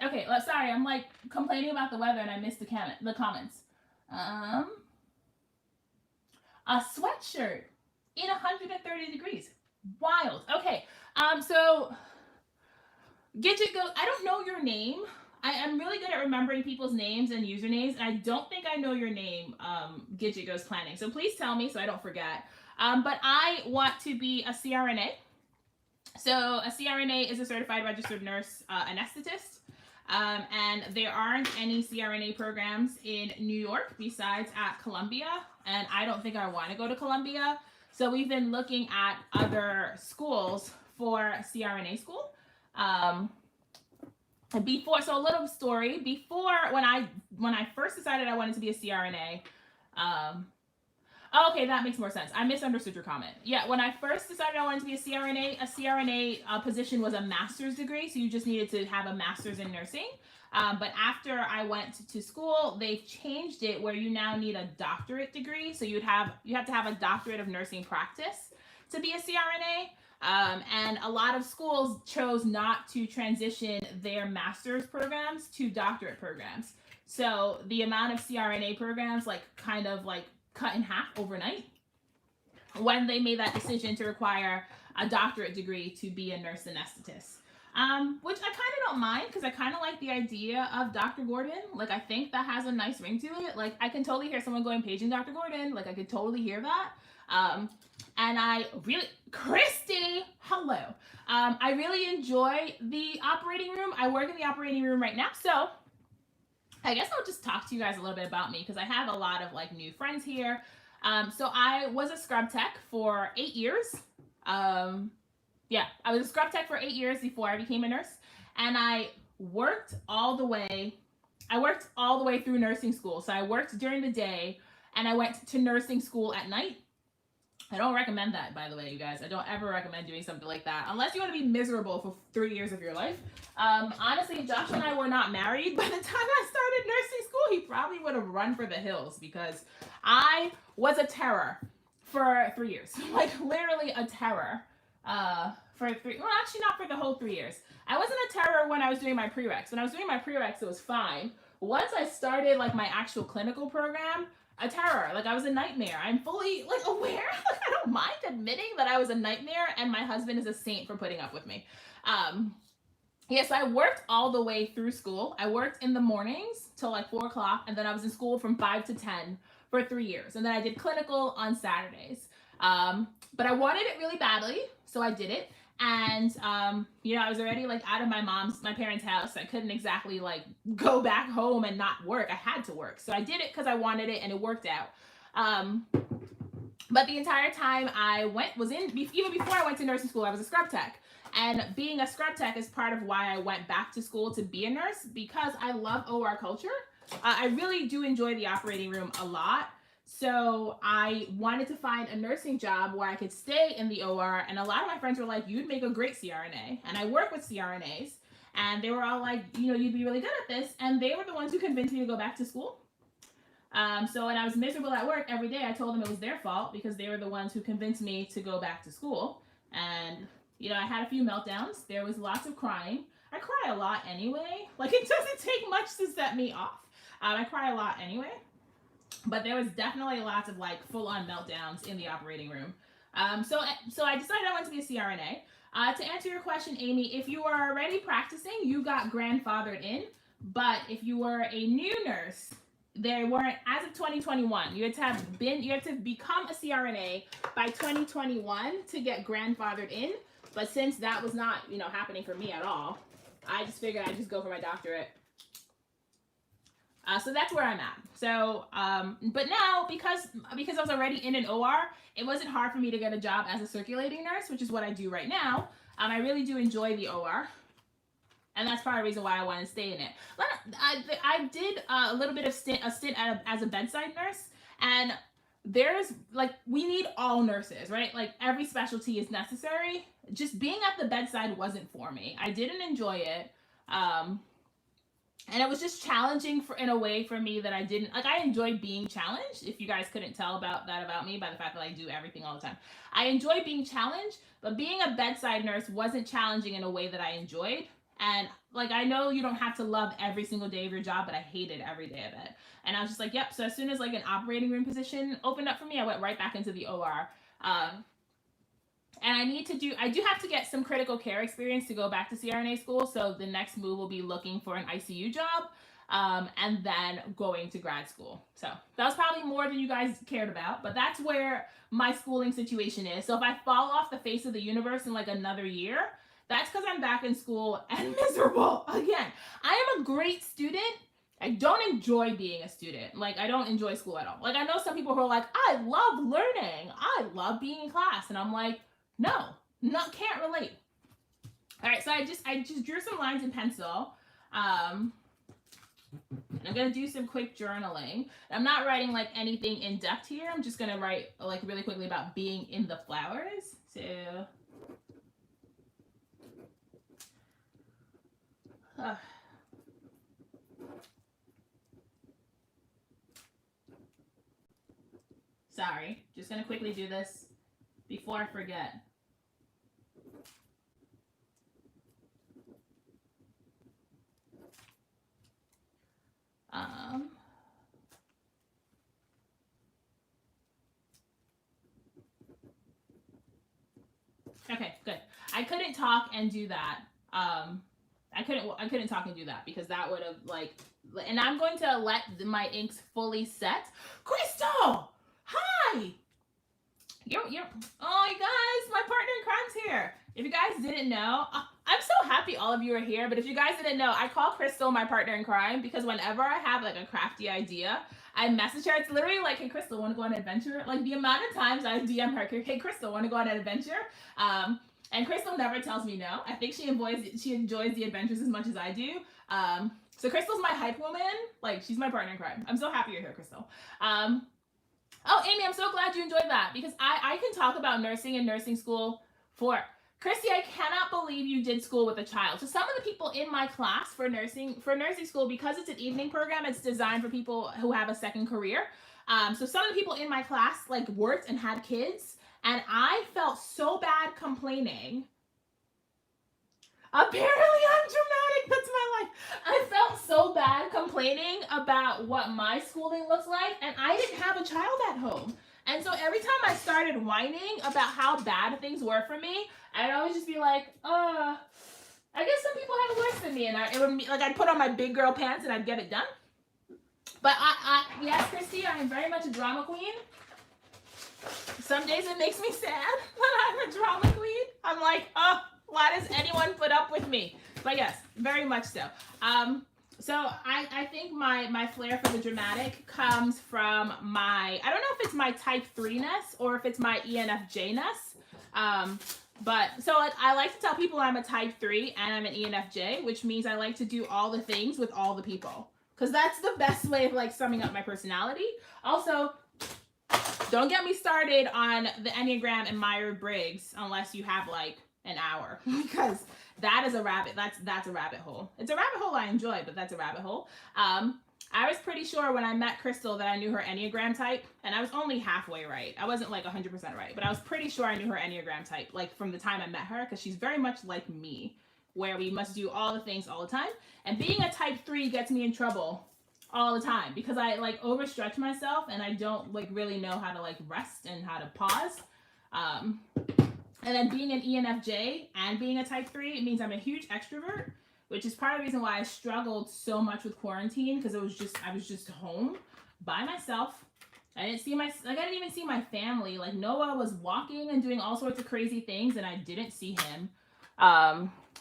Okay, well, sorry, I'm like complaining about the weather and I missed the comments. A sweatshirt in 130 degrees. Wild. Okay, so Gidget goes, I don't know your name. I'm really good at remembering people's names and usernames, and I don't think I know your name, Gidget Goes Planning. So please tell me so I don't forget. But I want to be a CRNA. So a CRNA is a certified registered nurse anesthetist. And there aren't any CRNA programs in New York besides at Columbia, and I don't think I want to go to Columbia. So we've been looking at other schools for CRNA school. So a little story, before when I first decided I wanted to be a CRNA, okay, that makes more sense. I misunderstood your comment. Yeah, when I first decided I wanted to be a CRNA position was a master's degree, so you just needed to have a master's in nursing. But after I went to school, they've changed it where you now need a doctorate degree. So you have to have a doctorate of nursing practice to be a CRNA. And a lot of schools chose not to transition their master's programs to doctorate programs. So the amount of CRNA programs kind of cut in half overnight when they made that decision to require a doctorate degree to be a nurse anesthetist. Which I kind of don't mind because I kind of like the idea of Dr. Gordon. Like, I think that has a nice ring to it. Like, I can totally hear someone going, paging Dr. Gordon. Like, I could totally hear that. And I really, Christy, hello. I really enjoy the operating room. I work in the operating room right now. So I guess I'll just talk to you guys a little bit about me because I have a lot of new friends here. So I was a scrub tech for 8 years. Yeah, I was a scrub tech for 8 years before I became a nurse, and I worked all the way through nursing school. So I worked during the day, and I went to nursing school at night. I don't recommend that, by the way, you guys. I don't ever recommend doing something like that, unless you want to be miserable for 3 years of your life. Honestly, if Josh and I were not married by the time I started nursing school, he probably would have run for the hills because I was a terror for 3 years. Like, literally a terror. Well, actually not for the whole 3 years. I wasn't a terror when I was doing my prereqs. When I was doing my prereqs, it was fine. Once I started my actual clinical program, a terror. I was a nightmare. I'm fully aware. I don't mind admitting that I was a nightmare, and my husband is a saint for putting up with me. Yes, I worked all the way through school. I worked in the mornings till 4 o'clock, and then I was in school from 5 to 10 for 3 years. And then I did clinical on Saturdays. But I wanted it really badly, so I did it. And you know, I was already like out of my parents' house. I couldn't exactly like go back home and not work. I had to work, so I did it because I wanted it, and it worked out. But the entire time even before I went to nursing school, I was a scrub tech. And being a scrub tech is part of why I went back to school to be a nurse, because I love OR culture. I really do enjoy the operating room a lot. So I wanted to find a nursing job where I could stay in the OR. And a lot of my friends were like, you'd make a great CRNA. And I work with CRNAs. And they were all like, you know, you'd be really good at this. And they were the ones who convinced me to go back to school. So when I was miserable at work every day, I told them it was their fault because they were the ones who convinced me to go back to school. And, you know, I had a few meltdowns. There was lots of crying. I cry a lot anyway. Like, it doesn't take much to set me off. I cry a lot anyway. But there was definitely lots of like full-on meltdowns in the operating room. So I decided I wanted to be a CRNA. To answer your question, Amy, if you were already practicing, you got grandfathered in. But if you were a new nurse, they weren't, as of 2021. You had to become a CRNA by 2021 to get grandfathered in. But since that was not, you know, happening for me at all, I just figured I'd just go for my doctorate. So that's where I'm at. So, but now because I was already in an OR, it wasn't hard for me to get a job as a circulating nurse, which is what I do right now. I really do enjoy the OR. And that's part of the reason why I want to stay in it. I did a little bit of a stint as a bedside nurse, and there's like, we need all nurses, right? Like every specialty is necessary. Just being at the bedside wasn't for me. I didn't enjoy it. And it was just challenging in a way for me that I didn't, like, I enjoy being challenged. If you guys couldn't tell about me by the fact that I do everything all the time. I enjoy being challenged, but being a bedside nurse wasn't challenging in a way that I enjoyed. And like, I know you don't have to love every single day of your job, but I hated every day of it. And I was just like, yep. So as soon as like an operating room position opened up for me, I went right back into the OR. And I do have to get some critical care experience to go back to CRNA school. So the next move will be looking for an ICU job, and then going to grad school. So that was probably more than you guys cared about, but that's where my schooling situation is. So if I fall off the face of the universe in like another year, that's because I'm back in school and miserable again. I am a great student. I don't enjoy being a student. Like, I don't enjoy school at all. Like, I know some people who are like, I love learning. I love being in class. And I'm like, no, can't relate. All right, so I just drew some lines in pencil. And I'm gonna do some quick journaling. I'm not writing like anything in depth here. I'm just gonna write like really quickly about being in the flowers. So sorry, just gonna quickly do this before I forget. Okay, good. I couldn't talk and do that. I couldn't talk and do that because that would have like, and I'm going to let my inks fully set. Crystal, hi. You're oh, you guys, my partner in crime's here. If you guys didn't know, I'm so happy all of you are here. But if you guys didn't know, I call Crystal my partner in crime because whenever I have like a crafty idea, I message her. It's literally like, hey, Crystal, want to go on an adventure? Like the amount of times I DM her, hey, Crystal, want to go on an adventure? And Crystal never tells me no. I think she enjoys the adventures as much as I do. So Crystal's my hype woman. Like, she's my partner in crime. I'm so happy you're here, Crystal. Oh, Amy, I'm so glad you enjoyed that because I can talk about nursing and nursing school for... Christy, I cannot believe you did school with a child. So some of the people in my class for nursing school, because it's an evening program, it's designed for people who have a second career. So some of the people in my class like worked and had kids, and I felt so bad complaining. Apparently I'm dramatic, that's my life. I felt so bad complaining about what my schooling looks like, and I didn't have a child at home. And so every time I started whining about how bad things were for me, I'd always just be like, I guess some people have it worse than me. And it would be like, I'd put on my big girl pants and I'd get it done. But yes, Christy, I am very much a drama queen. Some days it makes me sad that I'm a drama queen. I'm like, oh, why does anyone put up with me? But yes, very much so. So I think my flair for the dramatic comes from my, I don't know if it's my type 3-ness or if it's my ENFJ-ness. But so I like to tell people I'm a type 3 and I'm an ENFJ, which means I like to do all the things with all the people. Because that's the best way of like summing up my personality. Also, don't get me started on the Enneagram and Myers-Briggs unless you have like an hour, because that is a rabbit. That's a rabbit hole. It's a rabbit hole I enjoy, but that's a rabbit hole. I was pretty sure when I met Crystal that I knew her Enneagram type, and I was only halfway right. I wasn't like 100% right, but I was pretty sure I knew her Enneagram type, like from the time I met her, because she's very much like me, where we must do all the things all the time. And being a type 3 gets me in trouble all the time because I like overstretch myself and I don't like really know how to like rest and how to pause. And then being an ENFJ and being a type 3, it means I'm a huge extrovert, which is part of the reason why I struggled so much with quarantine, because I was just home by myself. I didn't even see my family. Like Noah was walking and doing all sorts of crazy things and I didn't see him.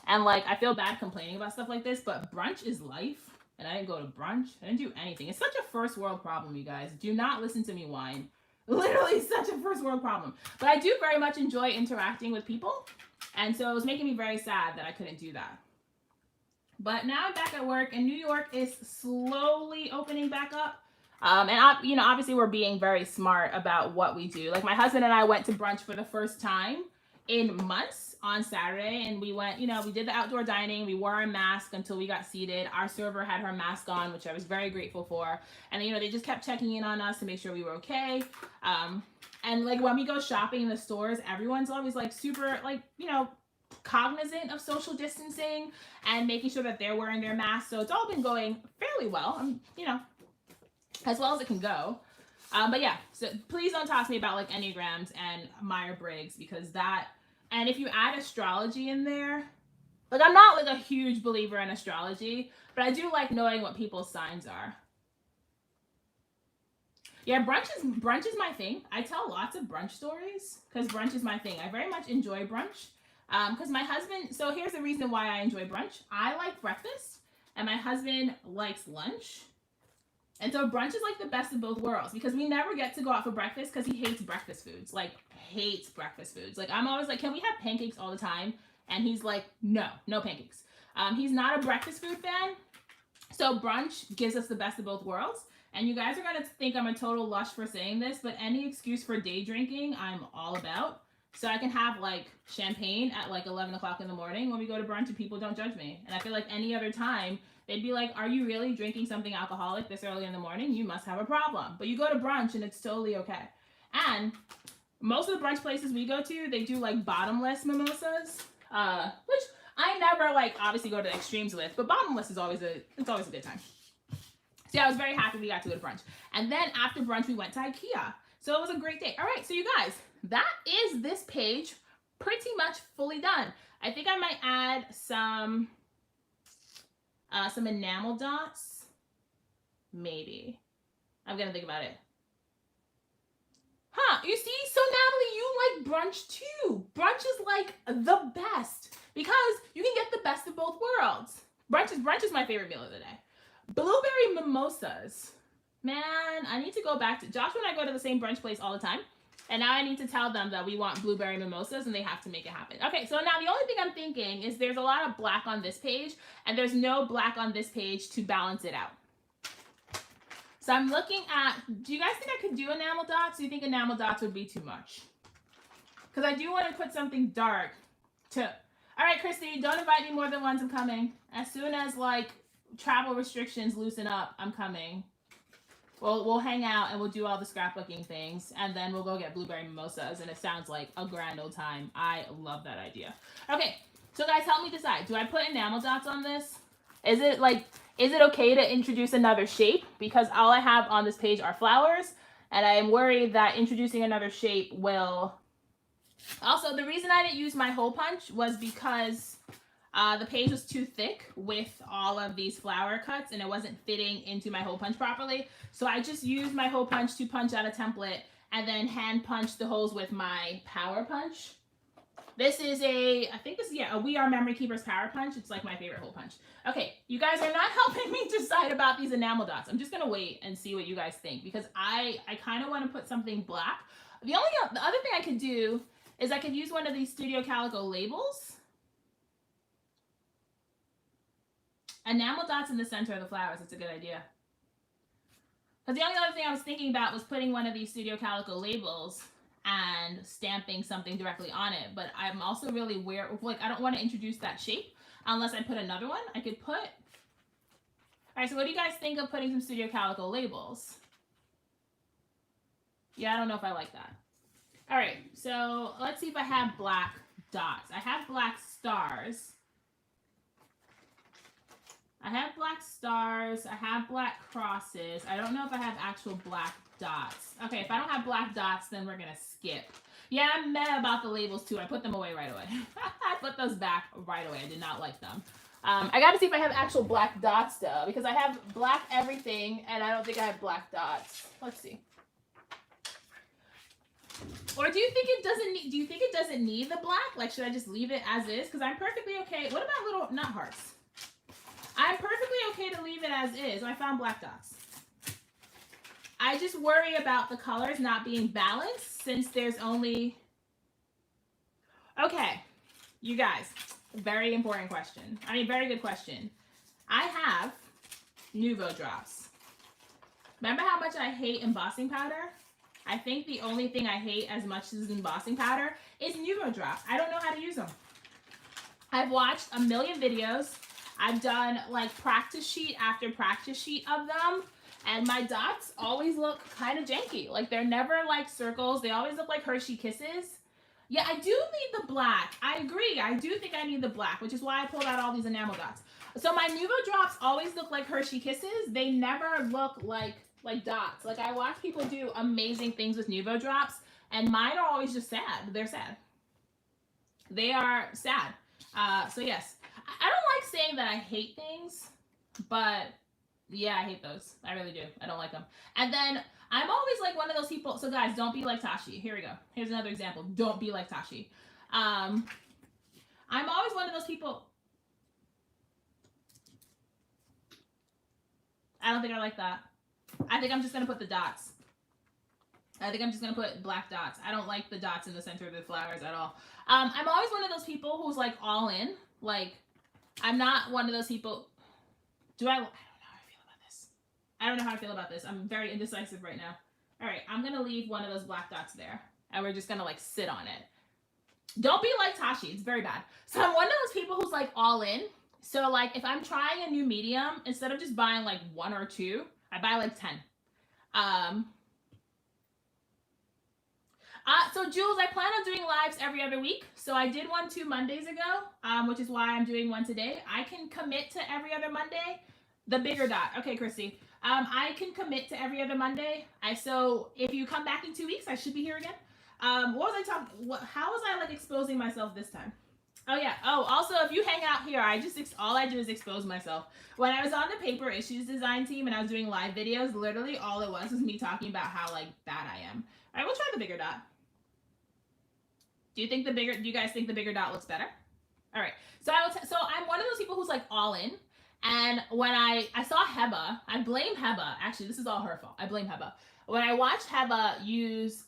And like I feel bad complaining about stuff like this, but brunch is life. And I didn't go to brunch. I didn't do anything. It's such a first world problem, you guys. Do not listen to me whine. Literally such a first world problem. But I do very much enjoy interacting with people. And so it was making me very sad that I couldn't do that. But now I'm back at work and New York is slowly opening back up. And obviously we're being very smart about what we do. Like my husband and I went to brunch for the first time in months on Saturday, and we went, we did the outdoor dining. We wore a mask until we got seated. Our server had her mask on, which I was very grateful for. And they just kept checking in on us to make sure we were okay. And like when we go shopping in the stores, everyone's always like super like, cognizant of social distancing and making sure that they're wearing their masks. So it's all been going fairly well, as well as it can go. But yeah, so please don't talk to me about like Enneagrams and Myers-Briggs, because that, and if you add astrology in there, like I'm not like a huge believer in astrology, but I do like knowing what people's signs are. Yeah, brunch is my thing. I tell lots of brunch stories because brunch is my thing. I very much enjoy brunch. Because my husband, so here's the reason why I enjoy brunch. I like breakfast and my husband likes lunch. And so brunch is like the best of both worlds because we never get to go out for breakfast because he hates breakfast foods. Like hates breakfast foods. Like I'm always like, can we have pancakes all the time? And he's like, no pancakes. He's not a breakfast food fan. So brunch gives us the best of both worlds. And you guys are going to think I'm a total lush for saying this, but any excuse for day drinking, I'm all about. So I can have like champagne at like 11 o'clock in the morning when we go to brunch and people don't judge me. And I feel like any other time, they'd be like, are you really drinking something alcoholic this early in the morning? You must have a problem. But you go to brunch and it's totally okay. And most of the brunch places we go to, they do like bottomless mimosas, which I never like obviously go to the extremes with, but bottomless is always a good time. So yeah, I was very happy we got to go to brunch. And then after brunch, we went to IKEA. So it was a great day. All right, so you guys, that is this page pretty much fully done. I think I might add some enamel dots. Maybe. I'm gonna think about it. Huh, you see? So Natalie, you like brunch too. Brunch is like the best because you can get the best of both worlds. Brunch is my favorite meal of the day. Blueberry mimosas. Man, I need to go back to Joshua and I go to the same brunch place all the time. And now I need to tell them that we want blueberry mimosas and they have to make it happen. Okay, so now the only thing I'm thinking is there's a lot of black on this page and there's no black on this page to balance it out. So I'm looking at, do you guys think I could do enamel dots? Do you think enamel dots would be too much? Because I do want to put something dark to, all right, Christy, don't invite me more than once, I'm coming. As soon as like travel restrictions loosen up, I'm coming. We'll hang out and we'll do all the scrapbooking things and then we'll go get blueberry mimosas and it sounds like a grand old time. I love that idea. Okay, so guys, help me decide. Do I put enamel dots on this? Is it okay to introduce another shape? Because all I have on this page are flowers and I am worried that introducing another shape will... Also, the reason I didn't use my hole punch was because the page was too thick with all of these flower cuts and it wasn't fitting into my hole punch properly. So I just used my hole punch to punch out a template and then hand punch the holes with my power punch. This is a, I think this is, yeah, a We Are Memory Keepers power punch. It's like my favorite hole punch. Okay, you guys are not helping me decide about these enamel dots. I'm just gonna wait and see what you guys think, because I kind of want to put something black. The other thing I could do is I could use one of these Studio Calico labels. Enamel dots in the center of the flowers. That's a good idea. Because the only other thing I was thinking about was putting one of these Studio Calico labels and stamping something directly on it, but I'm also really aware of, like, I don't want to introduce that shape unless I put another one. I could put, all right, so what do you guys think of putting some Studio Calico labels? Yeah, I don't know if I like that. All right, so let's see if I have black dots. I have black stars. I have black stars. I have black crosses. I don't know if I have actual black dots. Okay, if I don't have black dots, then we're gonna skip. Yeah, I'm mad about the labels too. I put them away right away. I put those back right away. I did not like them. I gotta see if I have actual black dots though, because I have black everything and I don't think I have black dots. Let's see. Or do you think it doesn't need, do you think it doesn't need the black? Like, should I just leave it as is? Because I'm perfectly okay. What about little nut hearts? I'm perfectly okay to leave it as is. I found black dots. I just worry about the colors not being balanced since there's only... Okay, you guys, very important question. I mean, very good question. I have Nuvo drops. Remember how much I hate embossing powder? I think the only thing I hate as much as embossing powder is Nuvo drops. I don't know how to use them. I've watched a million videos. I've done like practice sheet after practice sheet of them, and my dots always look kind of janky. Like, they're never like circles. They always look like Hershey Kisses. Yeah, I do need the black. I agree. I do think I need the black, which is why I pulled out all these enamel dots. So my Nuvo drops always look like Hershey Kisses. They never look like dots. Like, I watch people do amazing things with Nuvo drops, and mine are always just sad. They're sad. They are sad. So yes, I don't like saying that I hate things, but yeah, I hate those. I really do. I don't like them. And then I'm always like one of those people. So guys, don't be like Tashi. Here we go. Here's another example. Don't be like Tashi. I'm always one of those people. I don't think I like that. I think I'm just going to put the dots. I think I'm just going to put black dots. I don't like the dots in the center of the flowers at all. I'm always one of those people who's like all in. Like, I'm not one of those people. I don't know how I feel about this. I don't know how I feel about this. I'm very indecisive right now. All right, I'm going to leave one of those black dots there. And we're just going to like sit on it. Don't be like Tashi. It's very bad. So I'm one of those people who's like all in. So like if I'm trying a new medium, instead of just buying like 1 or 2, I buy like 10. So Jules, I plan on doing lives every other week. So I did one 2 Mondays ago, which is why I'm doing one today. I can commit to every other Monday. The bigger dot. Okay, Chrissy. I can commit to every other Monday. So if you come back in 2 weeks, I should be here again. What was I talking? How was I like exposing myself this time? Oh yeah. Oh, also, if you hang out here, all I do is expose myself. When I was on the paper issues design team and I was doing live videos, literally all it was me talking about how like bad I am. All right, we'll try the bigger dot. Do you guys think the bigger dot looks better? All right. So I'm one of those people who's like all in. And when I saw Heba, I blame Heba. Actually, this is all her fault. I blame Heba. When I watched Heba use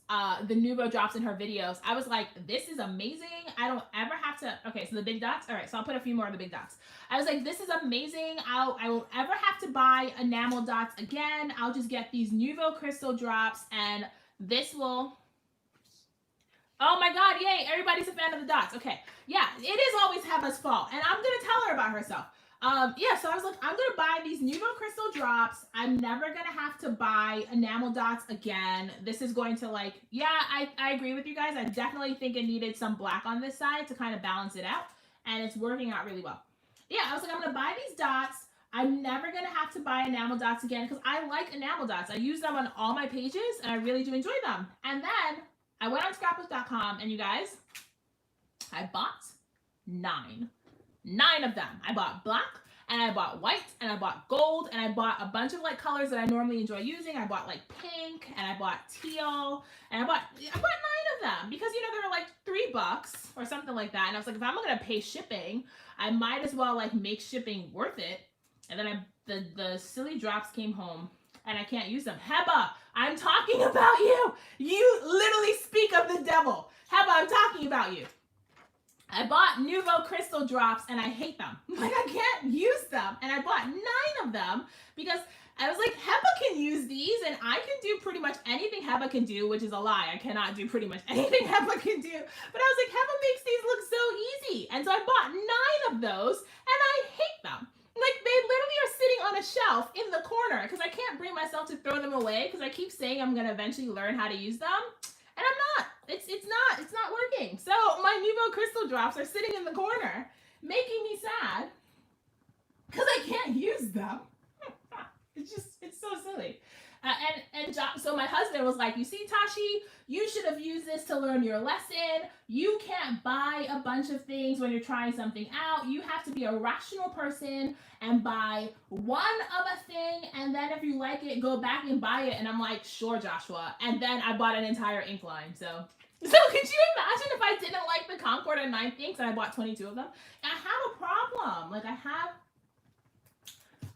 the Nuvo drops in her videos, I was like, this is amazing. I don't ever have to. Okay, so the big dots. All right, so I'll put a few more of the big dots. I was like, this is amazing. I won't ever have to buy enamel dots again. I'll just get these Nuvo crystal drops, and this will... Oh my God, yay, everybody's a fan of the dots. Okay, yeah, it is always Heba's fault, and I'm gonna tell her about herself. Yeah, so I was like, I'm gonna buy these Nuvo crystal drops. I'm never gonna have to buy enamel dots again. This is going to like, yeah, I agree with you guys. I definitely think it needed some black on this side to kind of balance it out, and it's working out really well. Yeah, I was like, I'm gonna buy these dots. I'm never gonna have to buy enamel dots again because I like enamel dots. I use them on all my pages, and I really do enjoy them. And then I went on scrapbook.com, and you guys, I bought 9 of them. I bought black, and I bought white, and I bought gold, and I bought a bunch of like colors that I normally enjoy using. I bought like pink, and I bought teal, and I bought 9 of them because, you know, they were like $3 or something like that. And I was like, if I'm gonna pay shipping, I might as well like make shipping worth it. And then the silly drops came home and I can't use them. Heba, I'm talking about you. You literally speak of the devil. Heba, I'm talking about you. I bought Nuvo crystal drops and I hate them. Like, I can't use them. And I bought 9 of them because I was like, Heba can use these and I can do pretty much anything Heba can do, which is a lie. I cannot do pretty much anything Heba can do. But I was like, Heba makes these look so easy. And so I bought 9 of those and I hate them. Like, they literally are sitting on a shelf in the corner because I can't bring myself to throw them away because I keep saying I'm going to eventually learn how to use them. And I'm not. It's not working. So my Nuvo crystal drops are sitting in the corner, making me sad because I can't use them. It's so silly. So my husband was like, you see, Tashi, you should have used this to learn your lesson. You can't buy a bunch of things when you're trying something out. You have to be a rational person and buy one of a thing, and then if you like it, go back and buy it. And I'm like, sure, Joshua. And then I bought an entire ink line. So could you imagine if I didn't like the Concord and 9 inks and I bought 22 of them? I have a problem. Like,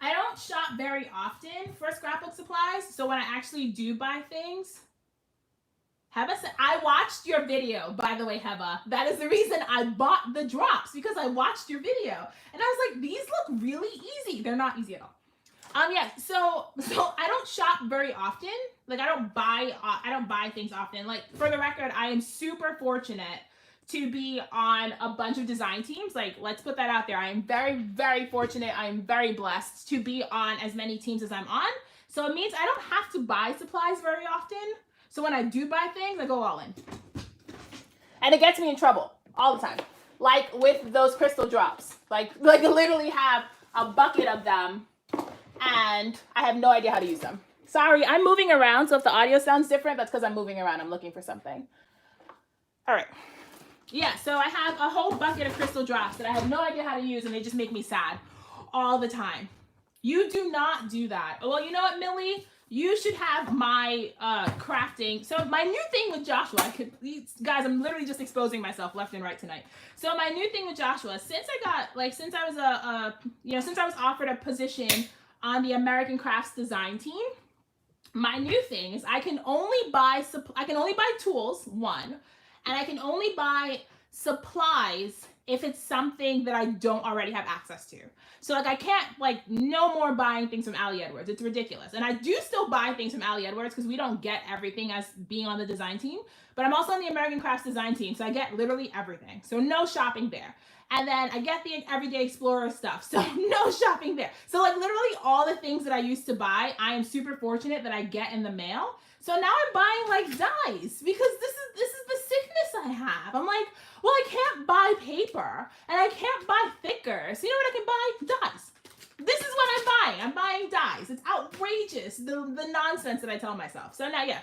I don't shop very often for scrapbook supplies, so when I actually do buy things, Heba said, I watched your video, by the way, Heba. That is the reason I bought the drops, because I watched your video. And I was like, these look really easy. They're not easy at all. Yeah, so I don't shop very often. Like, I don't buy things often. Like, for the record, I am super fortunate to be on a bunch of design teams. Like, let's put that out there. I am very, very fortunate. I am very blessed to be on as many teams as I'm on. So it means I don't have to buy supplies very often. So when I do buy things, I go all in. And it gets me in trouble all the time. Like with those crystal drops. Like I literally have a bucket of them and I have no idea how to use them. Sorry, I'm moving around. So if the audio sounds different, that's because I'm moving around. I'm looking for something. All right. Yeah, so I have a whole bucket of crystal drops that I have no idea how to use, and they just make me sad all the time. You do not do that. Well, you know what, Millie? You should have my crafting. So my new thing with Joshua, guys, I'm literally just exposing myself left and right tonight. So my new thing with Joshua, since I was offered a position on the American Crafts design team, my new thing is I can only buy tools, one. And I can only buy supplies if it's something that I don't already have access to. So like I can't, like, no more buying things from Ali Edwards. It's ridiculous. And I do still buy things from Ali Edwards because we don't get everything as being on the design team. But I'm also on the American Crafts design team, so I get literally everything. So no shopping there. And then I get the Everyday Explorer stuff, so no shopping there. So like literally all the things that I used to buy, I am super fortunate that I get in the mail. So now I'm buying like dies because this is the sickness I have. I'm like, well, I can't buy paper and I can't buy thicker. So you know what I can buy? Dies. This is what I'm buying. I'm buying dies. It's outrageous, the nonsense that I tell myself. So now, yeah.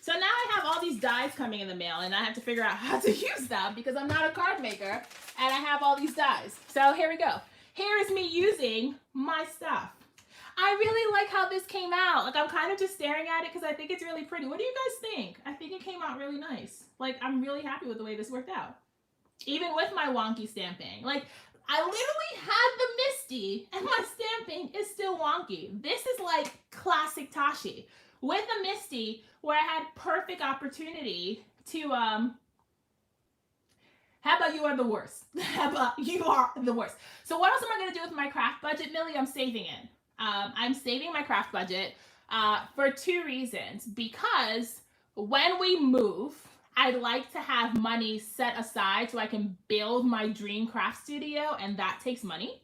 So now I have all these dies coming in the mail and I have to figure out how to use them because I'm not a card maker and I have all these dies. So here we go. Here is me using my stuff. I really like how this came out. Like, I'm kind of just staring at it because I think it's really pretty. What do you guys think? I think it came out really nice. Like, I'm really happy with the way this worked out. Even with my wonky stamping. Like, I literally had the MISTI and my stamping is still wonky. This is like classic Tashi. With the MISTI, where I had perfect opportunity to, Heba, you are the worst. Heba, you are the worst. So what else am I going to do with my craft budget, Millie? I'm saving it. I'm saving my craft budget for 2 reasons. Because when we move, I'd like to have money set aside so I can build my dream craft studio, and that takes money.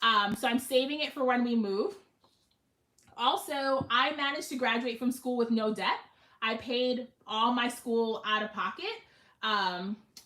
So I'm saving it for when we move. Also, I managed to graduate from school with no debt. I paid all my school out of pocket.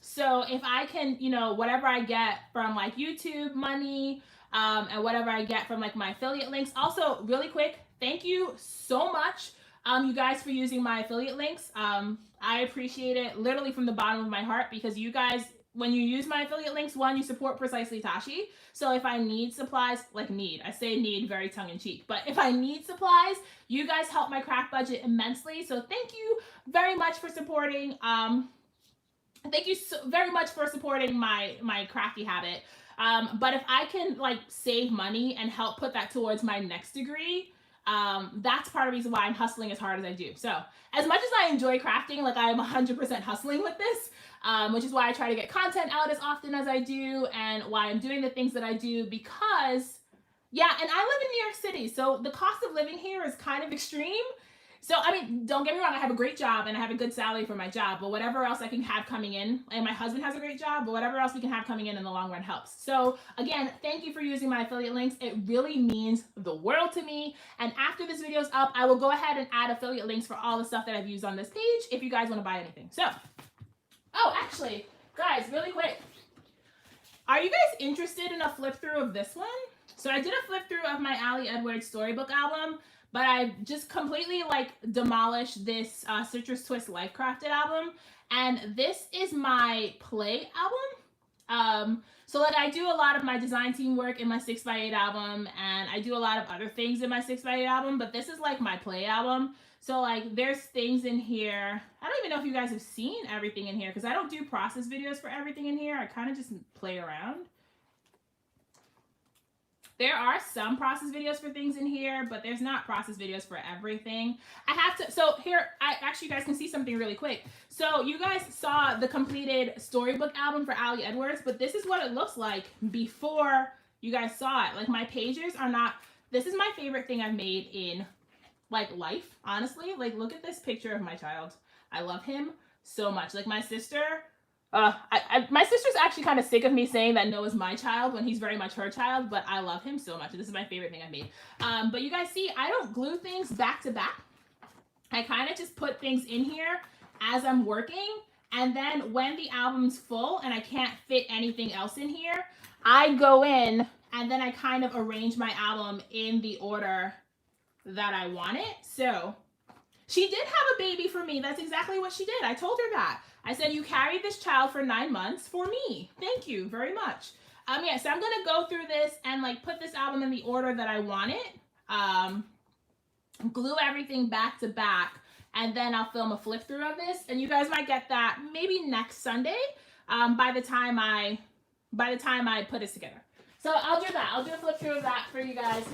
So if I can, you know, whatever I get from like YouTube money, and whatever I get from like my affiliate links. Also, really quick, thank you so much, you guys, for using my affiliate links. I appreciate it literally from the bottom of my heart because you guys when you use my affiliate links, one, you support Precisely Tashi. So if I need supplies, like I say need very tongue-in-cheek, but if I need supplies, you guys help my craft budget immensely. So thank you very much for supporting. Thank you so very much for supporting my crafty habit. But if I can like save money and help put that towards my next degree, that's part of the reason why I'm hustling as hard as I do. So as much as I enjoy crafting, like I'm 100% hustling with this, which is why I try to get content out as often as I do and why I'm doing the things that I do, because yeah, and I live in New York City, so the cost of living here is kind of extreme. So, I mean, don't get me wrong, I have a great job and I have a good salary for my job, but whatever else I can have coming in, and my husband has a great job, but whatever else we can have coming in the long run helps. So, again, thank you for using my affiliate links. It really means the world to me. And after this video's up, I will go ahead and add affiliate links for all the stuff that I've used on this page if you guys want to buy anything. So, oh, actually, guys, really quick. Are you guys interested in a flip through of this one? So, I did a flip through of my Ali Edwards storybook album. But I just completely like demolished this Citrus Twist Life Crafted album. And this is my play album. So like I do a lot of my design team work in my 6x8 album. And I do a lot of other things in my 6x8 album. But this is like my play album. So like there's things in here. I don't even know if you guys have seen everything in here, because I don't do process videos for everything in here. I kind of just play around. There are some process videos for things in here, but there's not process videos for everything. I have to, so here, actually you guys can see something really quick. So you guys saw the completed storybook album for Ali Edwards, but this is what it looks like before you guys saw it. Like my pages are not, this is my favorite thing I've made in like life, honestly. Like look at this picture of my child. I love him so much. Like my sister, my sister's actually kind of sick of me saying that Noah's my child when he's very much her child, but I love him so much. This is my favorite thing I've made. But you guys see, I don't glue things back to back. I kind of just put things in here as I'm working. And then when the album's full and I can't fit anything else in here, I go in and then I kind of arrange my album in the order that I want it. So she did have a baby for me. That's exactly what she did. I told her that. I said, you carried this child for 9 months for me. Thank you very much. Yeah, so I'm going to go through this and like put this album in the order that I want it. Glue everything back to back, and then I'll film a flip through of this. And you guys might get that maybe next Sunday by the time I put this together. So I'll do that. I'll do a flip through of that for you guys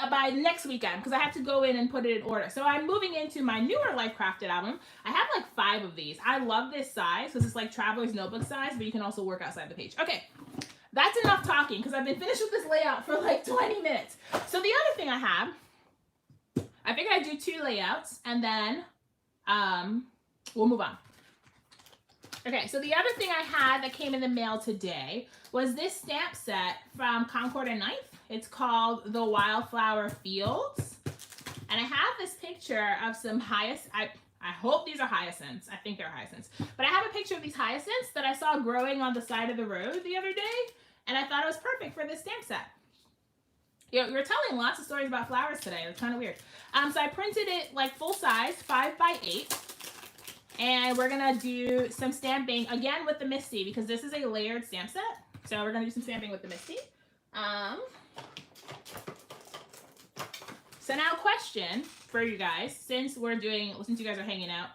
by next weekend, because I have to go in and put it in order. So I'm moving into my newer Life Crafted album. I have like 5 of these. I love this size because it's like traveler's notebook size, but you can also work outside the page. Okay, that's enough talking because I've been finished with this layout for like 20 minutes. So the other thing I have, I figured I'd do 2 layouts and then we'll move on. Okay, so the other thing I had that came in the mail today was this stamp set from Concord and Knife. It's called the Wildflower Fields. And I have this picture of some hyacinths. I hope these are hyacinths. I think they're hyacinths. But I have a picture of these hyacinths that I saw growing on the side of the road the other day. And I thought it was perfect for this stamp set. You're telling lots of stories about flowers today. It's kind of weird. So I printed it like full size, 5x8. And we're going to do some stamping, again, with the MISTI, because this is a layered stamp set. So we're going to do some stamping with the MISTI. So now question for you guys, since you guys are hanging out.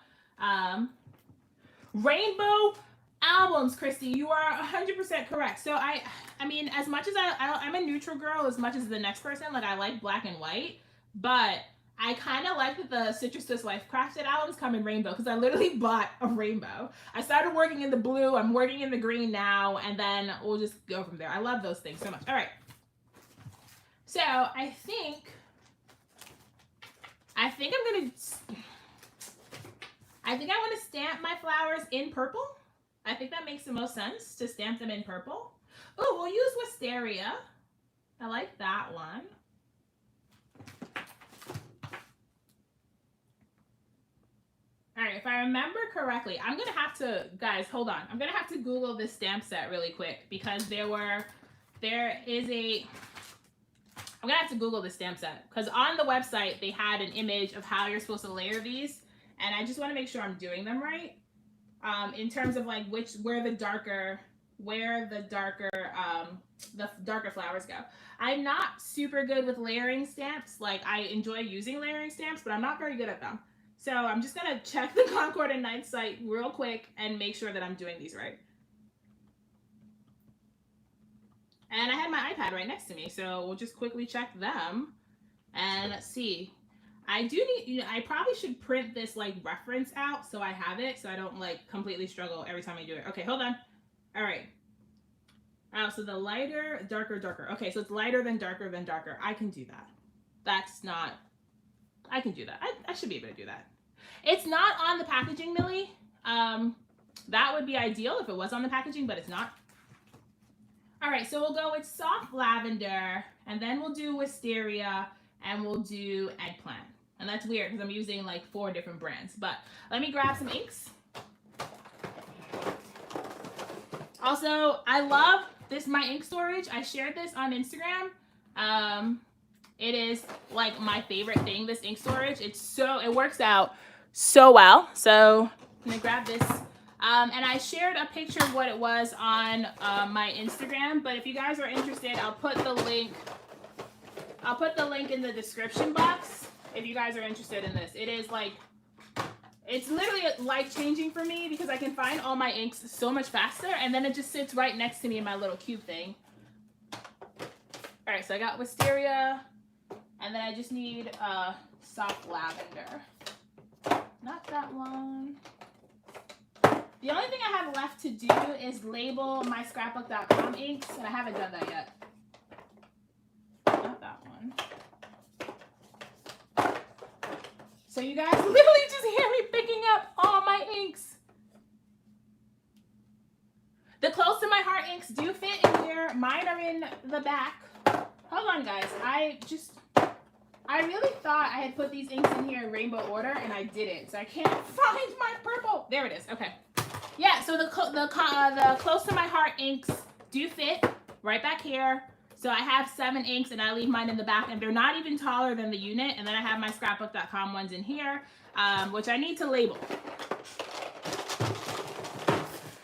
Rainbow albums, Christy, you are 100% correct. So I mean, as much as I'm a neutral girl as much as the next person, like I like black and white, but I kind of like that the Citrus Twist Life Crafted albums come in rainbow, because I literally bought a rainbow. I started working in the blue, I'm working in the green now, and then we'll just go from there. I love those things so much. All right. So I think I want to stamp my flowers in purple. I think that makes the most sense to stamp them in purple. Oh, we'll use Wisteria. I like that one. All right, if I remember correctly, I'm going to have to, guys, hold on. I'm going to have to Google this stamp set really quick, because I'm going to have to Google this stamp set, because on the website, they had an image of how you're supposed to layer these, and I just want to make sure I'm doing them right, in terms of like where the darker where the darker flowers go. I'm not super good with layering stamps. Like, I enjoy using layering stamps, but I'm not very good at them. So I'm just gonna check the Concord and Ninth site real quick and make sure that I'm doing these right. And I had my iPad right next to me, so we'll just quickly check them. And let's see. I do need, you know, I probably should print this like reference out so I have it, so I don't like completely struggle every time I do it. Okay, hold on. All right. Oh, so the lighter, darker, darker. Okay, so it's lighter than darker than darker. I can do that. That's not, I can do that. I should be able to do that. It's not on the packaging, Millie. That would be ideal if it was on the packaging, but it's not. All right, so we'll go with soft lavender, and then we'll do wisteria, and we'll do eggplant. And that's weird because I'm using like 4 different brands. But let me grab some inks. Also, I love this, my ink storage. I shared this on Instagram. It is like my favorite thing, this ink storage. It works out so well. So I'm gonna grab this. And I shared a picture of what it was on my Instagram, but if you guys are interested, I'll put the link in the description box if you guys are interested in this. It is like, it's literally life-changing for me because I can find all my inks so much faster, and then it just sits right next to me in my little cube thing. All right, so I got wisteria, and then I just need soft lavender. Not that one. The only thing I have left to do is label my scrapbook.com inks, and I haven't done that yet. Not that one. So you guys literally just hear me picking up all my inks. The close to my heart inks do fit in here. Mine are in the back. Hold on, guys. I really thought I had put these inks in here in rainbow order, and I didn't. So I can't find my purple. There it is. Okay. Yeah, so the close to my heart inks do fit right back here. So I have 7 inks, and I leave mine in the back, and they're not even taller than the unit. And then I have my scrapbook.com ones in here, which I need to label.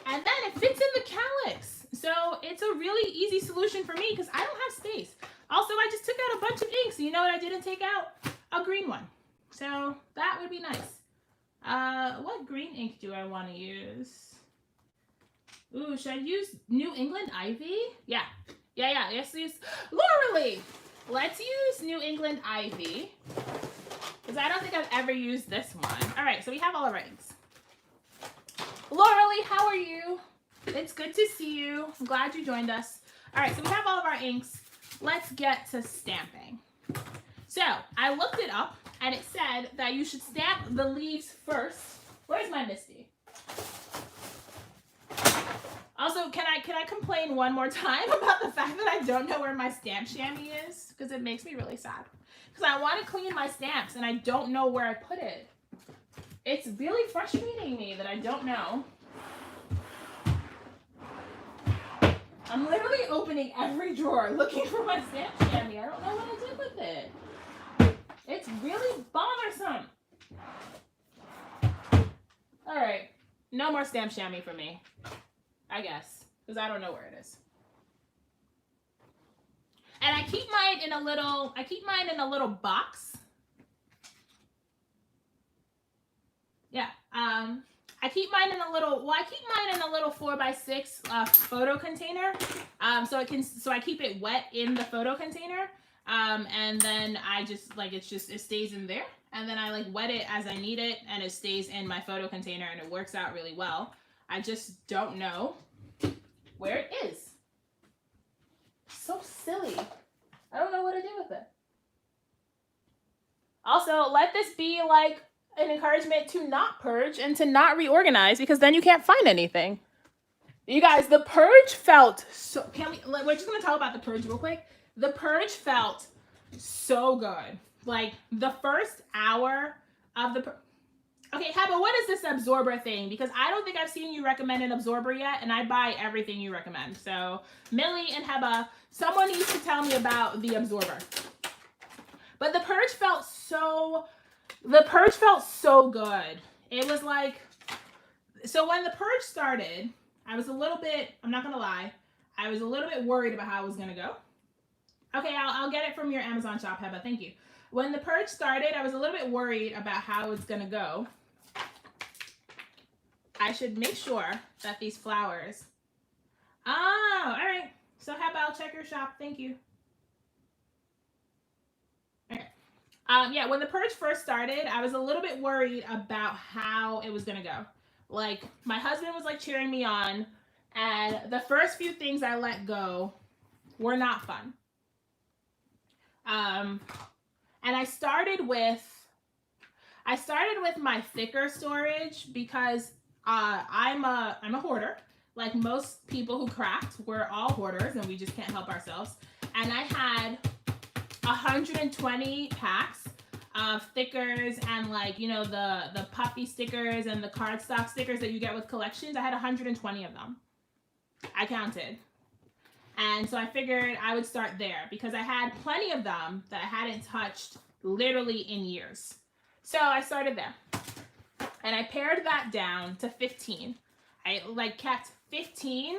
And then it fits in the calyx. So it's a really easy solution for me because I don't have space. Also, I just took out a bunch of inks. And you know what I didn't take out? A green one. So that would be nice. What green ink do I want to use? Ooh, should I use New England Ivy? Yeah. Let's use Lauralee. Let's use New England Ivy. Because I don't think I've ever used this one. All right, so we have all of our inks. Lauralee, how are you? It's good to see you. I'm glad you joined us. All right, so we have all of our inks. Let's get to stamping. So I looked it up, and it said that you should stamp the leaves first. Where's my MISTI? Also, can I complain one more time about the fact that I don't know where my stamp chamois is? Because it makes me really sad. Because I want to clean my stamps, and I don't know where I put it. It's really frustrating me that I don't know. I'm literally opening every drawer looking for my stamp chamois. I don't know what I did with it. It's really bothersome. All right, no more stamp chamois for me, I guess, because I don't know where it is. And I keep mine in a little box. Yeah, I keep mine in a little 4x6 photo container. So I keep it wet in the photo container. And then I just it stays in there, and then I like wet it as I need it, and it stays in my photo container, and it works out really well. I just don't know where it is. So silly. I don't know what to do with it. Also, let this be like an encouragement to not purge and to not reorganize, because then you can't find anything. You guys, the purge felt so, we're just gonna talk about the purge real quick. The purge felt so good. Like the first hour of the okay, Heba, what is this absorber thing? Because I don't think I've seen you recommend an absorber yet, and I buy everything you recommend. So Millie and Heba, someone needs to tell me about the absorber. But the purge felt so good. It was like, so when the purge started, I was a little bit, I'm not gonna lie, I was a little bit worried about how it was gonna go. Okay, I'll get it from your Amazon shop, Heba, thank you. When the purge started, I was a little bit worried about how it's gonna go. I should make sure that these flowers, oh, all right. So Heba, I'll check your shop, thank you. Okay. Yeah, when the purge first started, I was a little bit worried about how it was gonna go. Like, my husband was like cheering me on, and the first few things I let go were not fun. And I started with my thicker storage because I'm a hoarder. Like most people who craft, we're all hoarders and we just can't help ourselves. And I had 120 packs of stickers and, like, you know, the puffy stickers and the cardstock stickers that you get with collections. I had 120 of them. I counted. And so I figured I would start there because I had plenty of them that I hadn't touched literally in years. So I started there. And I pared that down to 15. I like kept 15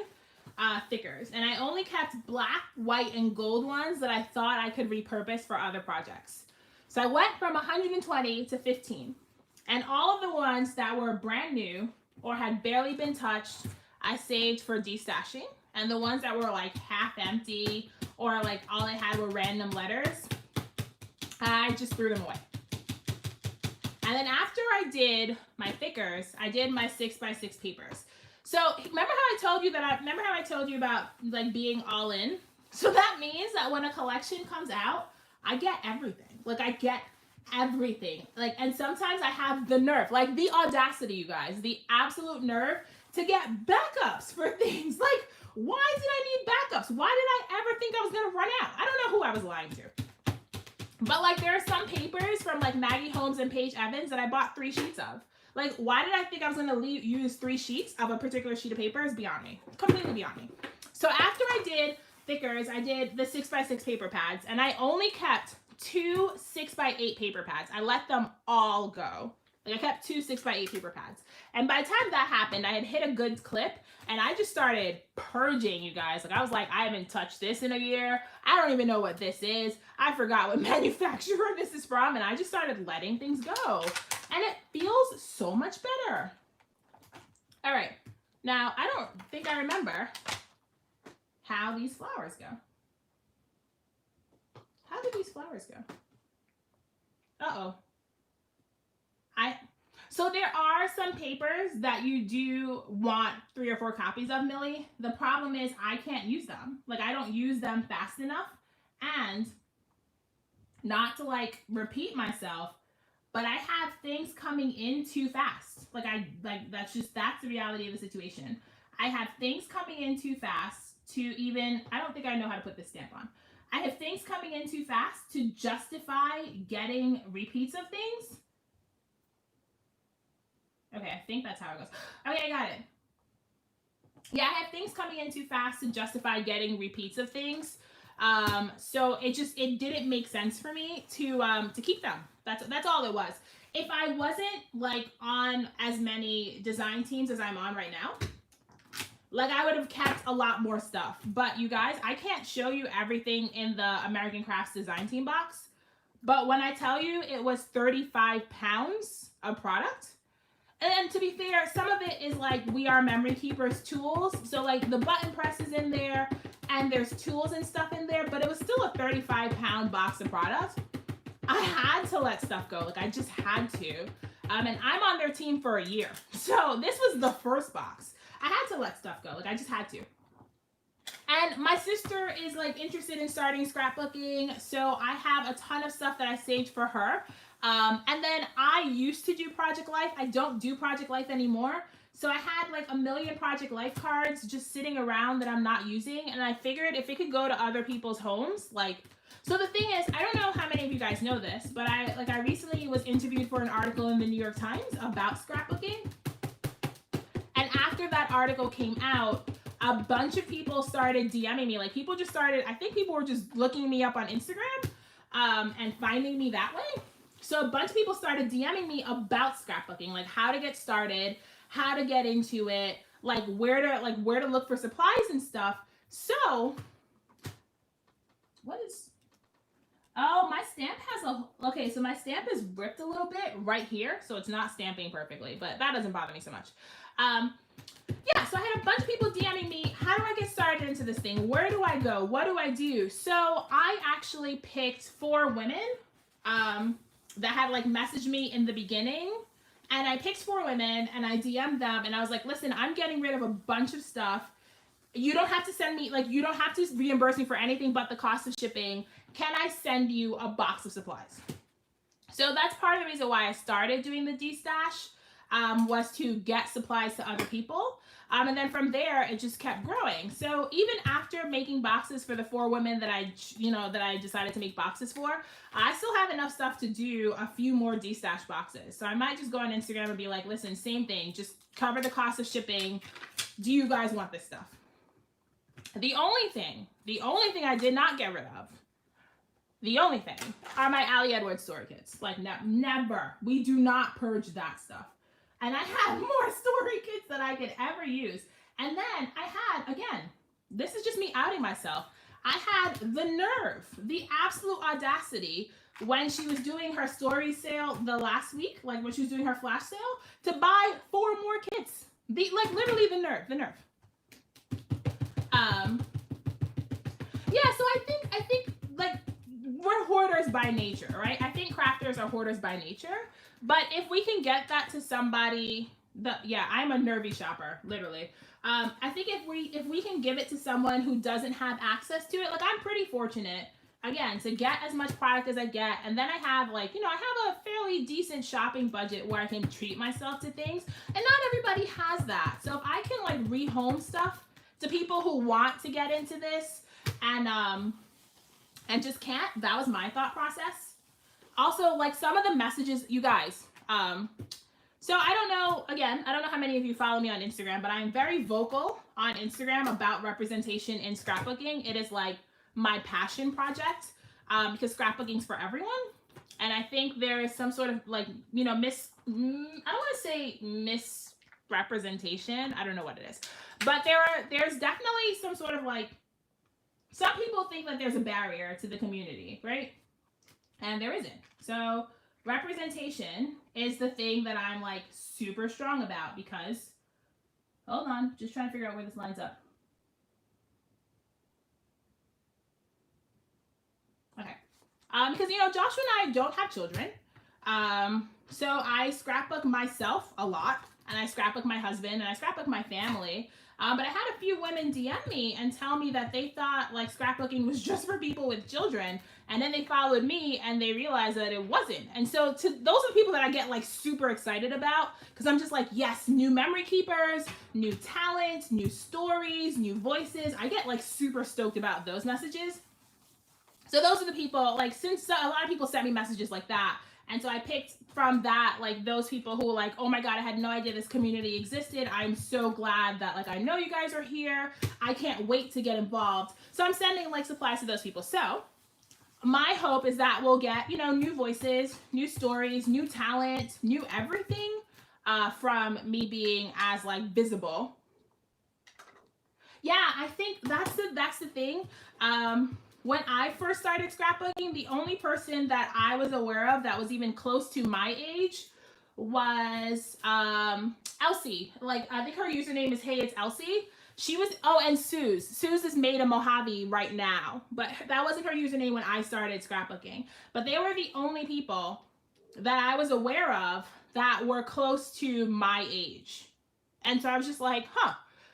stickers. And I only kept black, white, and gold ones that I thought I could repurpose for other projects. So I went from 120 to 15. And all of the ones that were brand new or had barely been touched, I saved for destashing. And the ones that were like half empty or like all I had were random letters, I just threw them away. And then after I did my thickers, I did my 6x6 papers. So remember how I told you about like being all in? So that means that when a collection comes out, I get everything. Like I get everything. Like, and sometimes I have the nerve, like the audacity, you guys, the absolute nerve to get backups for things. Like, why did I need backups? Why did I ever think I was gonna run out? I don't know who I was lying to. But like there are some papers from like Maggie Holmes and Paige Evans that I bought 3 sheets of. Like, why did I think I was gonna use 3 sheets of a particular sheet of paper is beyond me. Completely beyond me. So after I did thickers, I did the 6x6 paper pads, and I only kept 2 6x8 paper pads. I let them all go. Like I kept 2 6x8 paper pads. And by the time that happened, I had hit a good clip and I just started purging, you guys. Like I was like, I haven't touched this in a year. I don't even know what this is. I forgot what manufacturer this is from. And I just started letting things go. And it feels so much better. All right. Now, I don't think I remember how these flowers go. How did these flowers go? Uh-oh. So there are some papers that you do want 3 or 4 copies of, Millie. The problem is I can't use them. Like I don't use them fast enough. And not to like repeat myself, but I have things coming in too fast. That's the reality of the situation. I have things coming in too fast to even, I don't think I know how to put this stamp on. I have things coming in too fast to justify getting repeats of things. Okay, I think that's how it goes. Okay, I got it. Yeah, I have things coming in too fast to justify getting repeats of things. So it didn't make sense for me to keep them. That's all it was. If I wasn't like on as many design teams as I'm on right now, like I would have kept a lot more stuff. But you guys, I can't show you everything in the American Crafts design team box. But when I tell you it was 35 pounds of product, and to be fair, some of it is like We Are Memory Keepers tools. So like the button press is in there and there's tools and stuff in there, but it was still a 35-pound box of product. I had to let stuff go. Like I just had to. And I'm on their team for a year. So this was the first box. I had to let stuff go. Like I just had to. And my sister is like interested in starting scrapbooking. So I have a ton of stuff that I saved for her. And then I used to do Project Life. I don't do Project Life anymore. So I had like a million Project Life cards just sitting around that I'm not using. And I figured if it could go to other people's homes, like, so the thing is, I don't know how many of you guys know this, but I recently was interviewed for an article in the New York Times about scrapbooking. And after that article came out, a bunch of people started DMing me. Like people just started, I think people were just looking me up on Instagram and finding me that way. So a bunch of people started DMing me about scrapbooking, like how to get started, how to get into it, like where to look for supplies and stuff. So what is, oh, my stamp has a, okay, so my stamp is ripped a little bit right here, so it's not stamping perfectly, but that doesn't bother me so much. Yeah, so I had a bunch of people DMing me, how do I get started into this thing? Where do I go? What do I do? So I actually picked 4 women that had like messaged me in the beginning, and I picked 4 women and I DM'd them and I was like, listen, I'm getting rid of a bunch of stuff. You don't have to send me, like, you don't have to reimburse me for anything but the cost of shipping. Can I send you a box of supplies? So that's part of the reason why I started doing the D-stash, was to get supplies to other people. And then from there, it just kept growing. So even after making boxes for the 4 women that I decided to make boxes for, I still have enough stuff to do a few more D-stash boxes. So I might just go on Instagram and be like, listen, same thing, just cover the cost of shipping. Do you guys want this stuff? The only thing I did not get rid of, the only thing, are my Ali Edwards story kits. Like, never. We do not purge that stuff. And I had more story kits than I could ever use. And then I had, again, this is just me outing myself, I had the nerve, the absolute audacity, when she was doing her story sale the last week, like when she was doing her flash sale, to buy 4 more kits. Like, literally the nerve. Yeah, so I think like we're hoarders by nature, right? I think crafters are hoarders by nature. But if we can get that to somebody, yeah, I'm a nervy shopper, literally. I think if we can give it to someone who doesn't have access to it, like I'm pretty fortunate, again, to get as much product as I get, and then I have like, I have a fairly decent shopping budget where I can treat myself to things, and not everybody has that. So if I can like rehome stuff to people who want to get into this and just can't, that was my thought process. Also, like some of the messages, you guys, so I don't know how many of you follow me on Instagram, but I'm very vocal on Instagram about representation in scrapbooking. It is like my passion project, because scrapbooking's for everyone. And I think there is some sort of like, I don't want to say misrepresentation. I don't know what it is, but there's definitely some sort of like, some people think that there's a barrier to the community, right? And there isn't. So representation is the thing that I'm like super strong about, because, hold on, just trying to figure out where this lines up. Okay. Because, Joshua and I don't have children. So I scrapbook myself a lot, and I scrapbook my husband, and I scrapbook my family. But I had a few women DM me and tell me that they thought like scrapbooking was just for people with children. And then they followed me and they realized that it wasn't. And so those are the people that I get like super excited about, because I'm just like, yes, new memory keepers, new talent, new stories, new voices. I get like super stoked about those messages. So those are the people, like, since a lot of people sent me messages like that. And so I picked from that, like, those people who were like, oh my God, I had no idea this community existed. I'm so glad that, like, I know you guys are here. I can't wait to get involved. So I'm sending, like, supplies to those people. So my hope is that we'll get, new voices, new stories, new talent, new everything from me being as, like, visible. Yeah, I think that's the thing. When I first started scrapbooking, the only person that I was aware of that was even close to my age was Elsie. Like, I think her username is Hey It's Elsie. She was, and Suze. Suze is made a Mojave right now, but that wasn't her username when I started scrapbooking. But they were the only people that I was aware of that were close to my age. And so I was just like,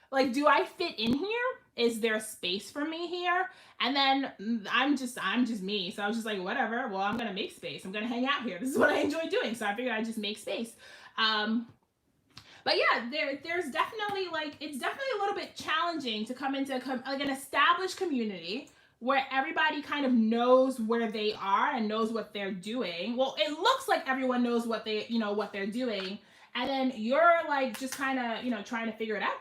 like, do I fit in here? Is there space for me here? And then I'm just me. So I was just like, whatever. Well, I'm going to make space. I'm going to hang out here. This is what I enjoy doing. So I figured I'd just make space. But yeah, there's definitely like, it's definitely a little bit challenging to come into like an established community where everybody kind of knows where they are and knows what they're doing. Well, it looks like everyone knows what what they're doing. And then you're like, just kind of, trying to figure it out.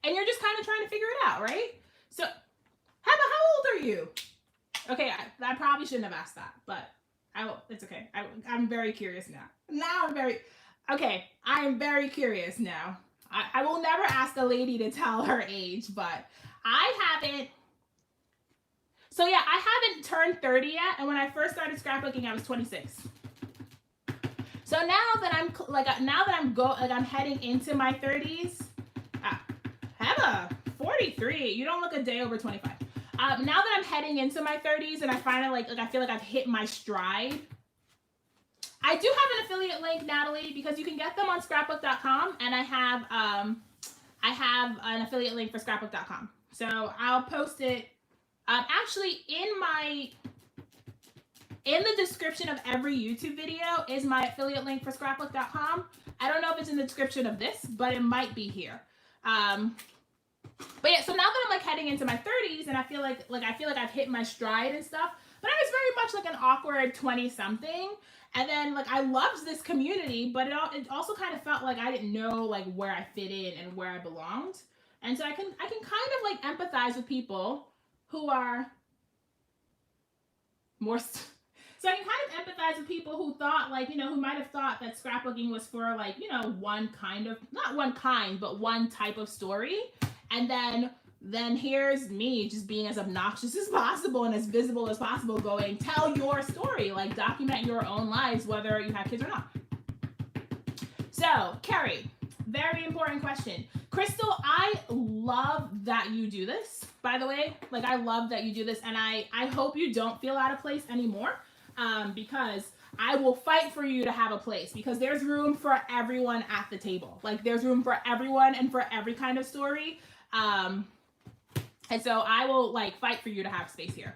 And you're just kind of trying to figure it out, right? So, how old are you? Okay, I probably shouldn't have asked that, but It's okay. I'm very curious now. Okay, I'm very curious now. I will never ask a lady to tell her age, but I haven't. So yeah, I haven't turned 30 yet, and when I first started scrapbooking, I was 26. So now that I'm heading into my 30s. Heba, 43. You don't look a day over 25. Now that I'm heading into my 30s and I finally I feel like I've hit my stride. I do have an affiliate link, Natalie, because you can get them on scrapbook.com, and I have an affiliate link for scrapbook.com. So I'll post it. Actually, in the description of every YouTube video is my affiliate link for scrapbook.com. I don't know if it's in the description of this, but it might be here. But yeah, so now that I'm like heading into my 30s and I feel like I've hit my stride and stuff, but I was very much like an awkward 20-something. And then like I loved this community, but it also kind of felt like I didn't know like where I fit in and where I belonged. And so I can kind of like empathize with people who are more so I can kind of empathize with people who thought like, you know, who might have thought that scrapbooking was for like, you know, one type of story. And then here's me just being as obnoxious as possible and as visible as possible going, tell your story, like document your own lives, whether you have kids or not. So, Carrie, very important question. Crystal, I love that you do this, by the way. Like, I love that you do this, and I hope you don't feel out of place anymore, because I will fight for you to have a place, because there's room for everyone at the table. Like, there's room for everyone and for every kind of story. And so I will like fight for you to have space here.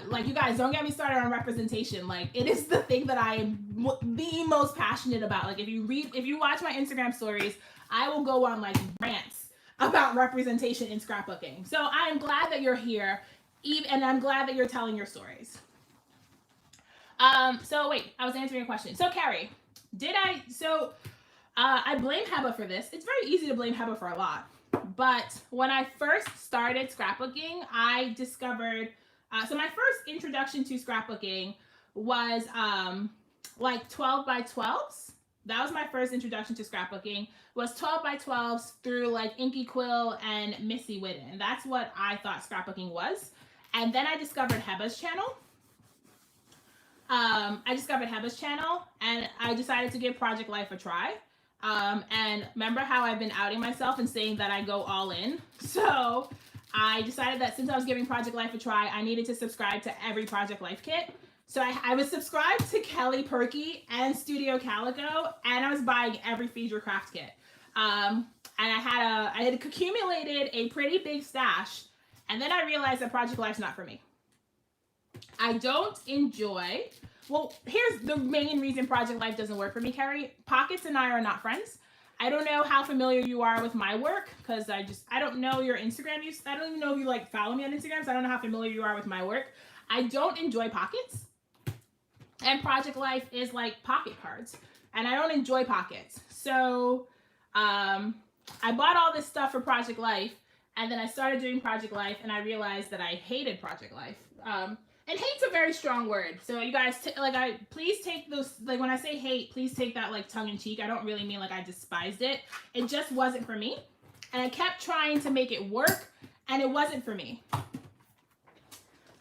Like, you guys, don't get me started on representation. Like, it is the thing that I am the most passionate about. Like, if you watch my Instagram stories, I will go on like rants about representation in scrapbooking. So I am glad that you're here, and I'm glad that you're telling your stories. So wait, I was answering your question. So Carrie, I blame Heba for this. It's very easy to blame Heba for a lot. But when I first started scrapbooking, I discovered, so my first introduction to scrapbooking was like 12 by 12s. That was my first introduction to scrapbooking, was 12 by 12s through like Inky Quill and Missy Whitten. And that's what I thought scrapbooking was. And then I discovered Heba's channel. And I decided to give Project Life a try. And remember how I've been outing myself and saying that I go all in? So I decided that since I was giving Project Life a try, I needed to subscribe to every Project Life kit. So I was subscribed to Kelly Perky and Studio Calico, and I was buying every Feed Your Craft kit. And I had accumulated a pretty big stash, and then I realized that Project Life's not for me. I don't enjoy... Well, here's the main reason Project Life doesn't work for me, Carrie. Pockets and I are not friends. I don't know how familiar you are with my work, because I don't know your Instagram use. I don't even know if you like follow me on Instagram, so I don't know how familiar you are with my work. I don't enjoy pockets. And Project Life is like pocket cards, and I don't enjoy pockets. So I bought all this stuff for Project Life, and then I started doing Project Life, and I realized that I hated Project Life. And hate's a very strong word. So you guys, please take those, like when I say hate, please take that like tongue in cheek. I don't really mean like I despised it. It just wasn't for me. And I kept trying to make it work, and it wasn't for me. And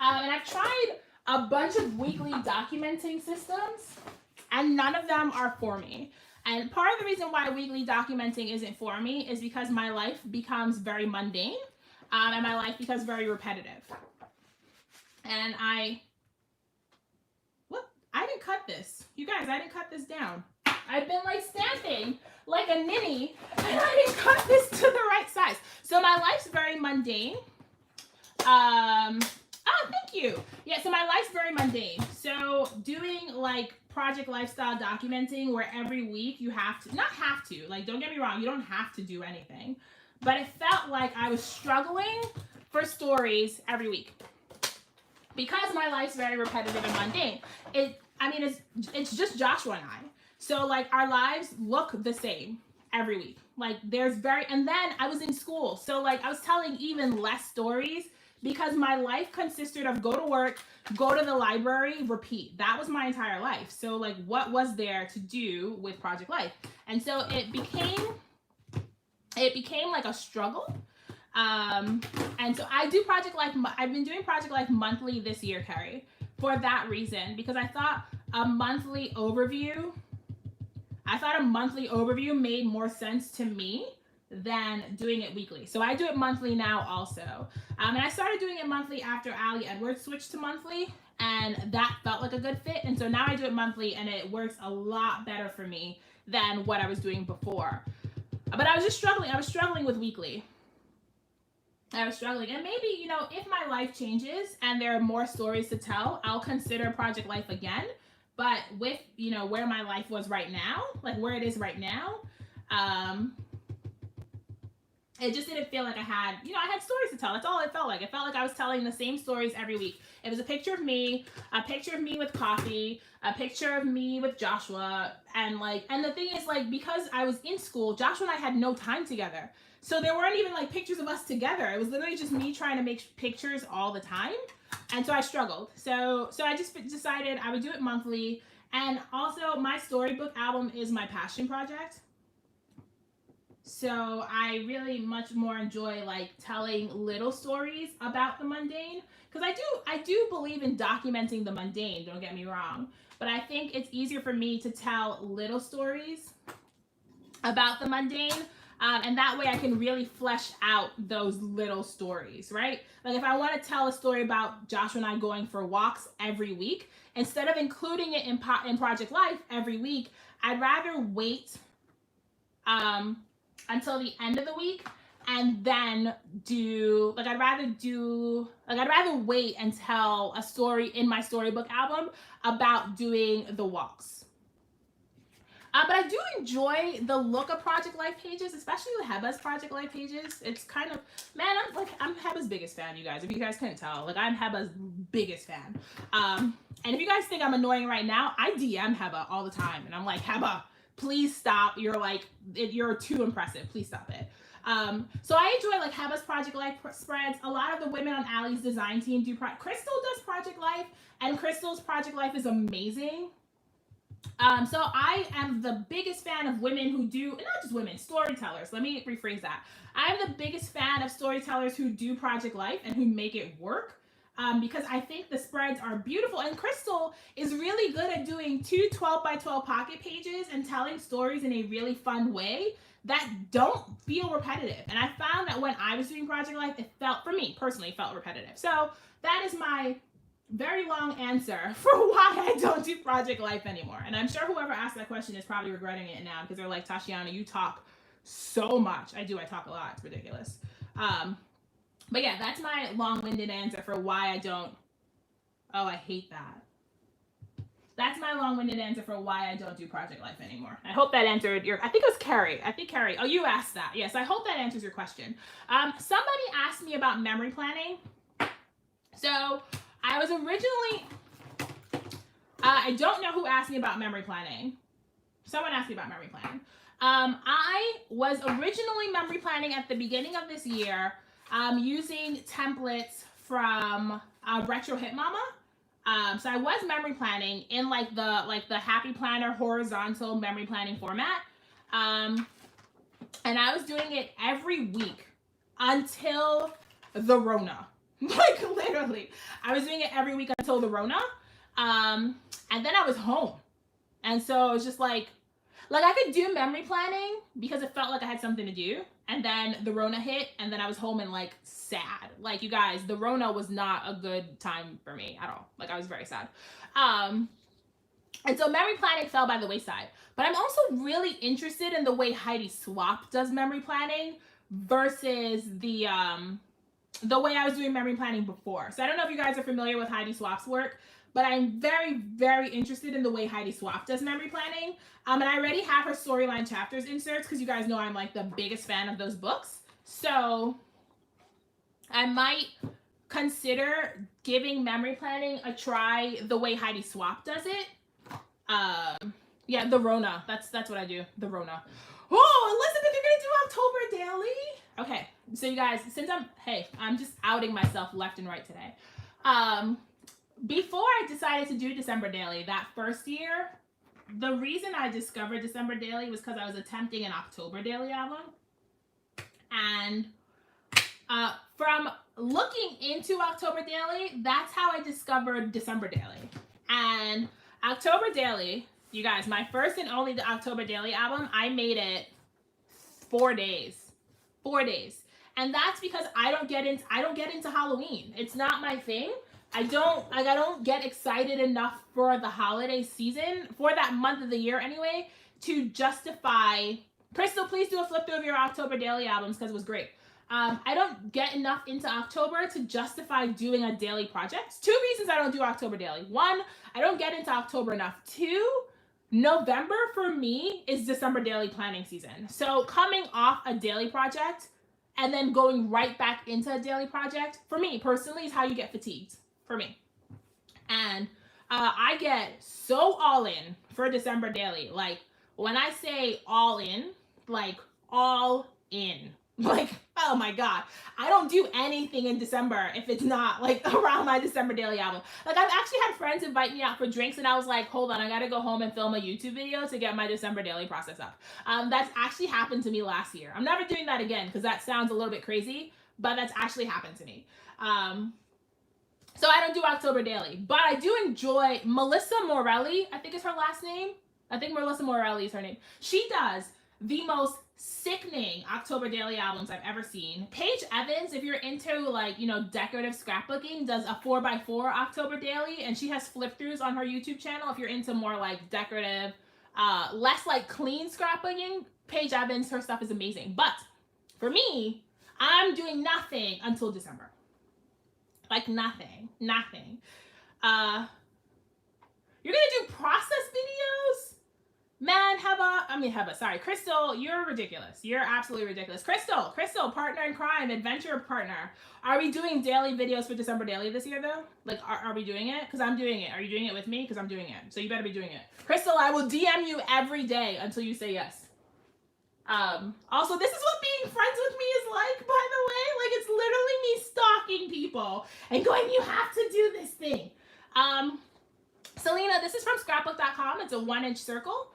I've tried a bunch of weekly documenting systems, and none of them are for me. And part of the reason why weekly documenting isn't for me is because my life becomes very mundane, and my life becomes very repetitive. And I didn't cut this. You guys, I didn't cut this down. I've been like stamping like a ninny, and I didn't cut this to the right size. So my life's very mundane. Oh, thank you. Yeah, so my life's very mundane. So doing like project lifestyle documenting where every week you have to, not have to, like don't get me wrong, you don't have to do anything. But it felt like I was struggling for stories every week. Because my life's very repetitive and mundane, it's just Joshua and I. So like our lives look the same every week. Like and then I was in school. So like I was telling even less stories because my life consisted of go to work, go to the library, repeat. That was my entire life. So like, what was there to do with Project Life? And so it became like a struggle. And so I do Project Life. I've been doing Project Life monthly this year, Carrie, for that reason, because I thought a monthly overview made more sense to me than doing it weekly. So I do it monthly now also. And I started doing it monthly after Ali Edwards switched to monthly, and that felt like a good fit. And so now I do it monthly, and it works a lot better for me than what I was doing before. But I was just struggling. I was struggling with weekly. And maybe, you know, if my life changes and there are more stories to tell, I'll consider Project Life again. But with, you know, where my life was right now, like where it is right now, it just didn't feel like I had stories to tell. That's all it felt like. It felt like I was telling the same stories every week. It was a picture of me with coffee, a picture of me with Joshua. And the thing is, like, because I was in school, Joshua and I had no time together. So there weren't even like pictures of us together. It was literally just me trying to make pictures all the time. And so I struggled. So I just decided I would do it monthly. And also my storybook album is my passion project. So I really much more enjoy like telling little stories about the mundane, because I do believe in documenting the mundane, don't get me wrong, but I think it's easier for me to tell little stories about the mundane, and that way I can really flesh out those little stories, right? Like if I want to tell a story about Joshua and I going for walks every week, instead of including it in Project Life every week, I'd rather wait until the end of the week, and then I'd rather wait and tell a story in my storybook album about doing the walks. But I do enjoy the look of Project Life pages, especially the Heba's Project Life pages. It's kind of, man, I'm Heba's biggest fan, you guys. If you guys couldn't tell, like, I'm Heba's biggest fan. And if you guys think I'm annoying right now, I DM Heba all the time, and I'm like, Heba, please stop. You're too impressive. Please stop it. So I enjoy like Heba's Project Life spreads. A lot of the women on Allie's design team do. Crystal does Project Life, and Crystal's Project Life is amazing. So I am the biggest fan of women who do, not just women, storytellers. Let me rephrase that. I am the biggest fan of storytellers who do Project Life and who make it work. Because I think the spreads are beautiful, and Crystal is really good at doing 2 12x12 pocket pages and telling stories in a really fun way that don't feel repetitive. And I found that when I was doing Project Life, it felt, for me personally, felt repetitive. So that is my very long answer for why I don't do Project Life anymore. And I'm sure whoever asked that question is probably regretting it now, because they're like, Tashiana, you talk so much. I do, I talk a lot, it's ridiculous. But yeah, that's my long-winded answer for why I don't. Oh, I hate that. That's my long-winded answer for why I don't do Project Life anymore. I hope that answered your. I think it was Carrie. Oh, you asked that. Yes, I hope that answers your question. Somebody asked me about memory planning. So I was originally. I don't know who asked me about memory planning. Someone asked me about memory planning. I was originally memory planning at the beginning of this year. Using templates from Retro Hit Mama. So I was memory planning in like the Happy Planner horizontal memory planning format. And I was doing it every week until the Rona. Like literally. I was doing it every week until the Rona. And then I was home. And so it was just like I could do memory planning because it felt like I had something to do. And then the Rona hit, and then I was home and like sad. Like, you guys, the Rona was not a good time for me at all. Like, I was very sad. And so memory planning fell by the wayside. But I'm also really interested in the way Heidi Swap does memory planning versus the way I was doing memory planning before. So I don't know if you guys are familiar with Heidi Swap's work, but I'm very, very interested in the way Heidi Swap does memory planning. And I already have her storyline chapters inserts, because you guys know I'm like the biggest fan of those books. So I might consider giving memory planning a try the way Heidi Swap does it. Yeah, the Rona. That's what I do. The Rona. Oh, Elizabeth, you're gonna do October daily? Okay, so you guys, since I'm just outing myself left and right today. Before I decided to do December daily, that first year, the reason I discovered December daily was because I was attempting an October daily album. And from looking into October daily, that's how I discovered December daily. And October daily, you guys, my first and only October daily album, I made it 4 days. 4 days. And that's because I don't get into Halloween. It's not my thing. I don't get excited enough for the holiday season, for that month of the year anyway, to justify. Crystal, please do a flip through of your October daily albums because it was great. I don't get enough into October to justify doing a daily project. 2 reasons I don't do October daily. 1, I don't get into October enough. 2, November for me is December daily planning season. So coming off a daily project and then going right back into a daily project, for me personally, is how you get fatigued. For me. And I get so all in for December daily. Like, when I say all in, like, all in. Like, oh my God. I don't do anything in December if it's not, like, around my December daily album. Like, I've actually had friends invite me out for drinks, and I was like, hold on, I gotta go home and film a YouTube video to get my December daily process up. That's actually happened to me last year. I'm never doing that again, because that sounds a little bit crazy, but that's actually happened to me. So I don't do October daily, but I do enjoy Melissa Morelli, I think is her last name. I think Melissa Morelli is her name. She does the most sickening October daily albums I've ever seen. Paige Evans, if you're into, like, you know, decorative scrapbooking, does a 4x4 October daily, and she has flip throughs on her YouTube channel. If you're into more like decorative, less like clean scrapbooking, Paige Evans, her stuff is amazing. But for me, I'm doing nothing until December. Like nothing. You're gonna do process videos? Man, sorry. Crystal, you're ridiculous. You're absolutely ridiculous. Crystal, partner in crime, adventure partner. Are we doing daily videos for December daily this year though? Like, are we doing it? Because I'm doing it. Are you doing it with me? Because I'm doing it. So you better be doing it. Crystal, I will DM you every day until you say yes. Also, this is what being friends with me is like, by the way. Like, it's literally me stalking people and going, you have to do this thing. Selena, this is from scrapbook.com. It's a 1-inch circle.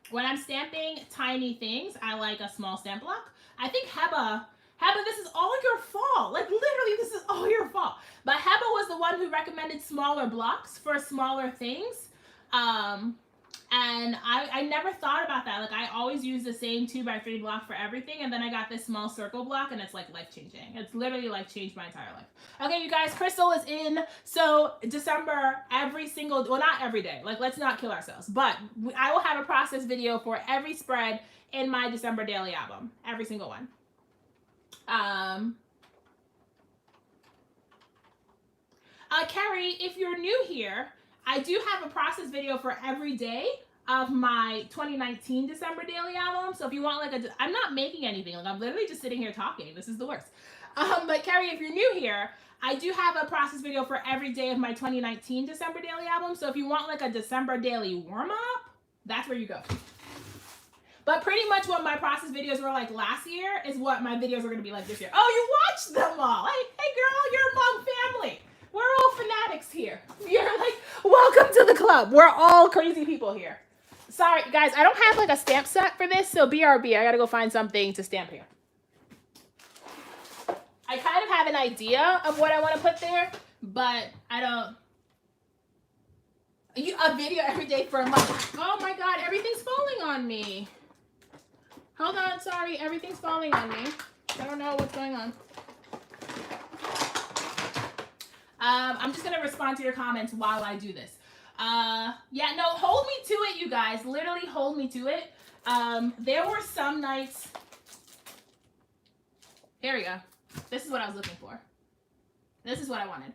When I'm stamping tiny things, I like a small stamp block. I think Heba, this is all your fault. Like, literally, this is all your fault. But Heba was the one who recommended smaller blocks for smaller things. And I never thought about that. Like, I always use the same 2x3 block for everything, and then I got this small circle block, and it's like life-changing. It's literally like changed my entire life. Okay, you guys, Crystal is in. So December, every single, well, not every day. Like, let's not kill ourselves. But I will have a process video for every spread in my December daily album. Every single one. Carrie, if you're new here, I do have a process video for every day of my 2019 December daily album. So if you want, like, I'm not making anything. Like, I'm literally just sitting here talking. This is the worst. But Carrie, if you're new here, I do have a process video for every day of my 2019 December daily album. So if you want, like, a December daily warm-up, that's where you go. But pretty much what my process videos were like last year is what my videos are going to be like this year. Oh, you watched them all. Hey girl, you're among family. We're all fanatics here. You're like, welcome to the club. We're all crazy people here. Sorry, guys, I don't have like a stamp set for this, so BRB, I gotta go find something to stamp here. I kind of have an idea of what I want to put there, but I don't. A video every day for a month. Oh my God, everything's falling on me. Hold on, sorry, everything's falling on me. I don't know what's going on. I'm just going to respond to your comments while I do this. Yeah, no, hold me to it, you guys. Literally hold me to it. There were some nights. Here we go. This is what I was looking for. This is what I wanted.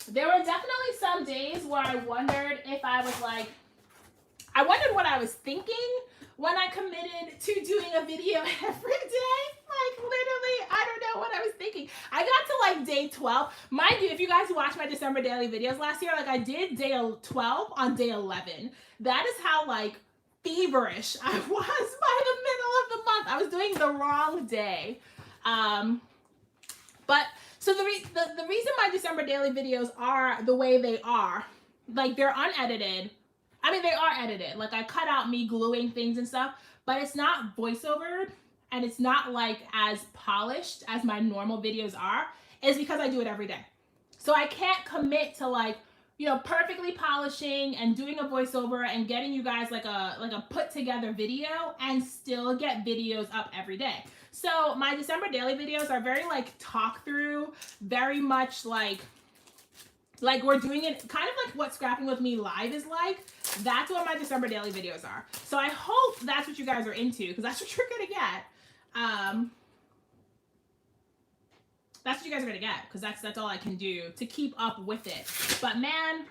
There were definitely some days where I wondered if I was like, I wondered what I was thinking when I committed to doing a video every day. Like, literally, I don't know what I was thinking. I got to like day 12. Mind you, if you guys watched my December daily videos last year, like I did day 12 on day 11. That is how like feverish I was by the middle of the month. I was doing the wrong day. But so the reason my December daily videos are the way they are, like they're unedited. I mean, they are edited. Like I cut out me gluing things and stuff, but it's not voiceovered and it's not like as polished as my normal videos are, is because I do it every day. So I can't commit to like, you know, perfectly polishing and doing a voiceover and getting you guys like a put together video and still get videos up every day. So my December daily videos are very like talk through, very much like we're doing it kind of like what Scrapping with Me live is like. That's what my December daily videos are. So I hope that's what you guys are into, because that's what you're gonna get. That's what you guys are gonna get, because that's all I can do to keep up with it. But man,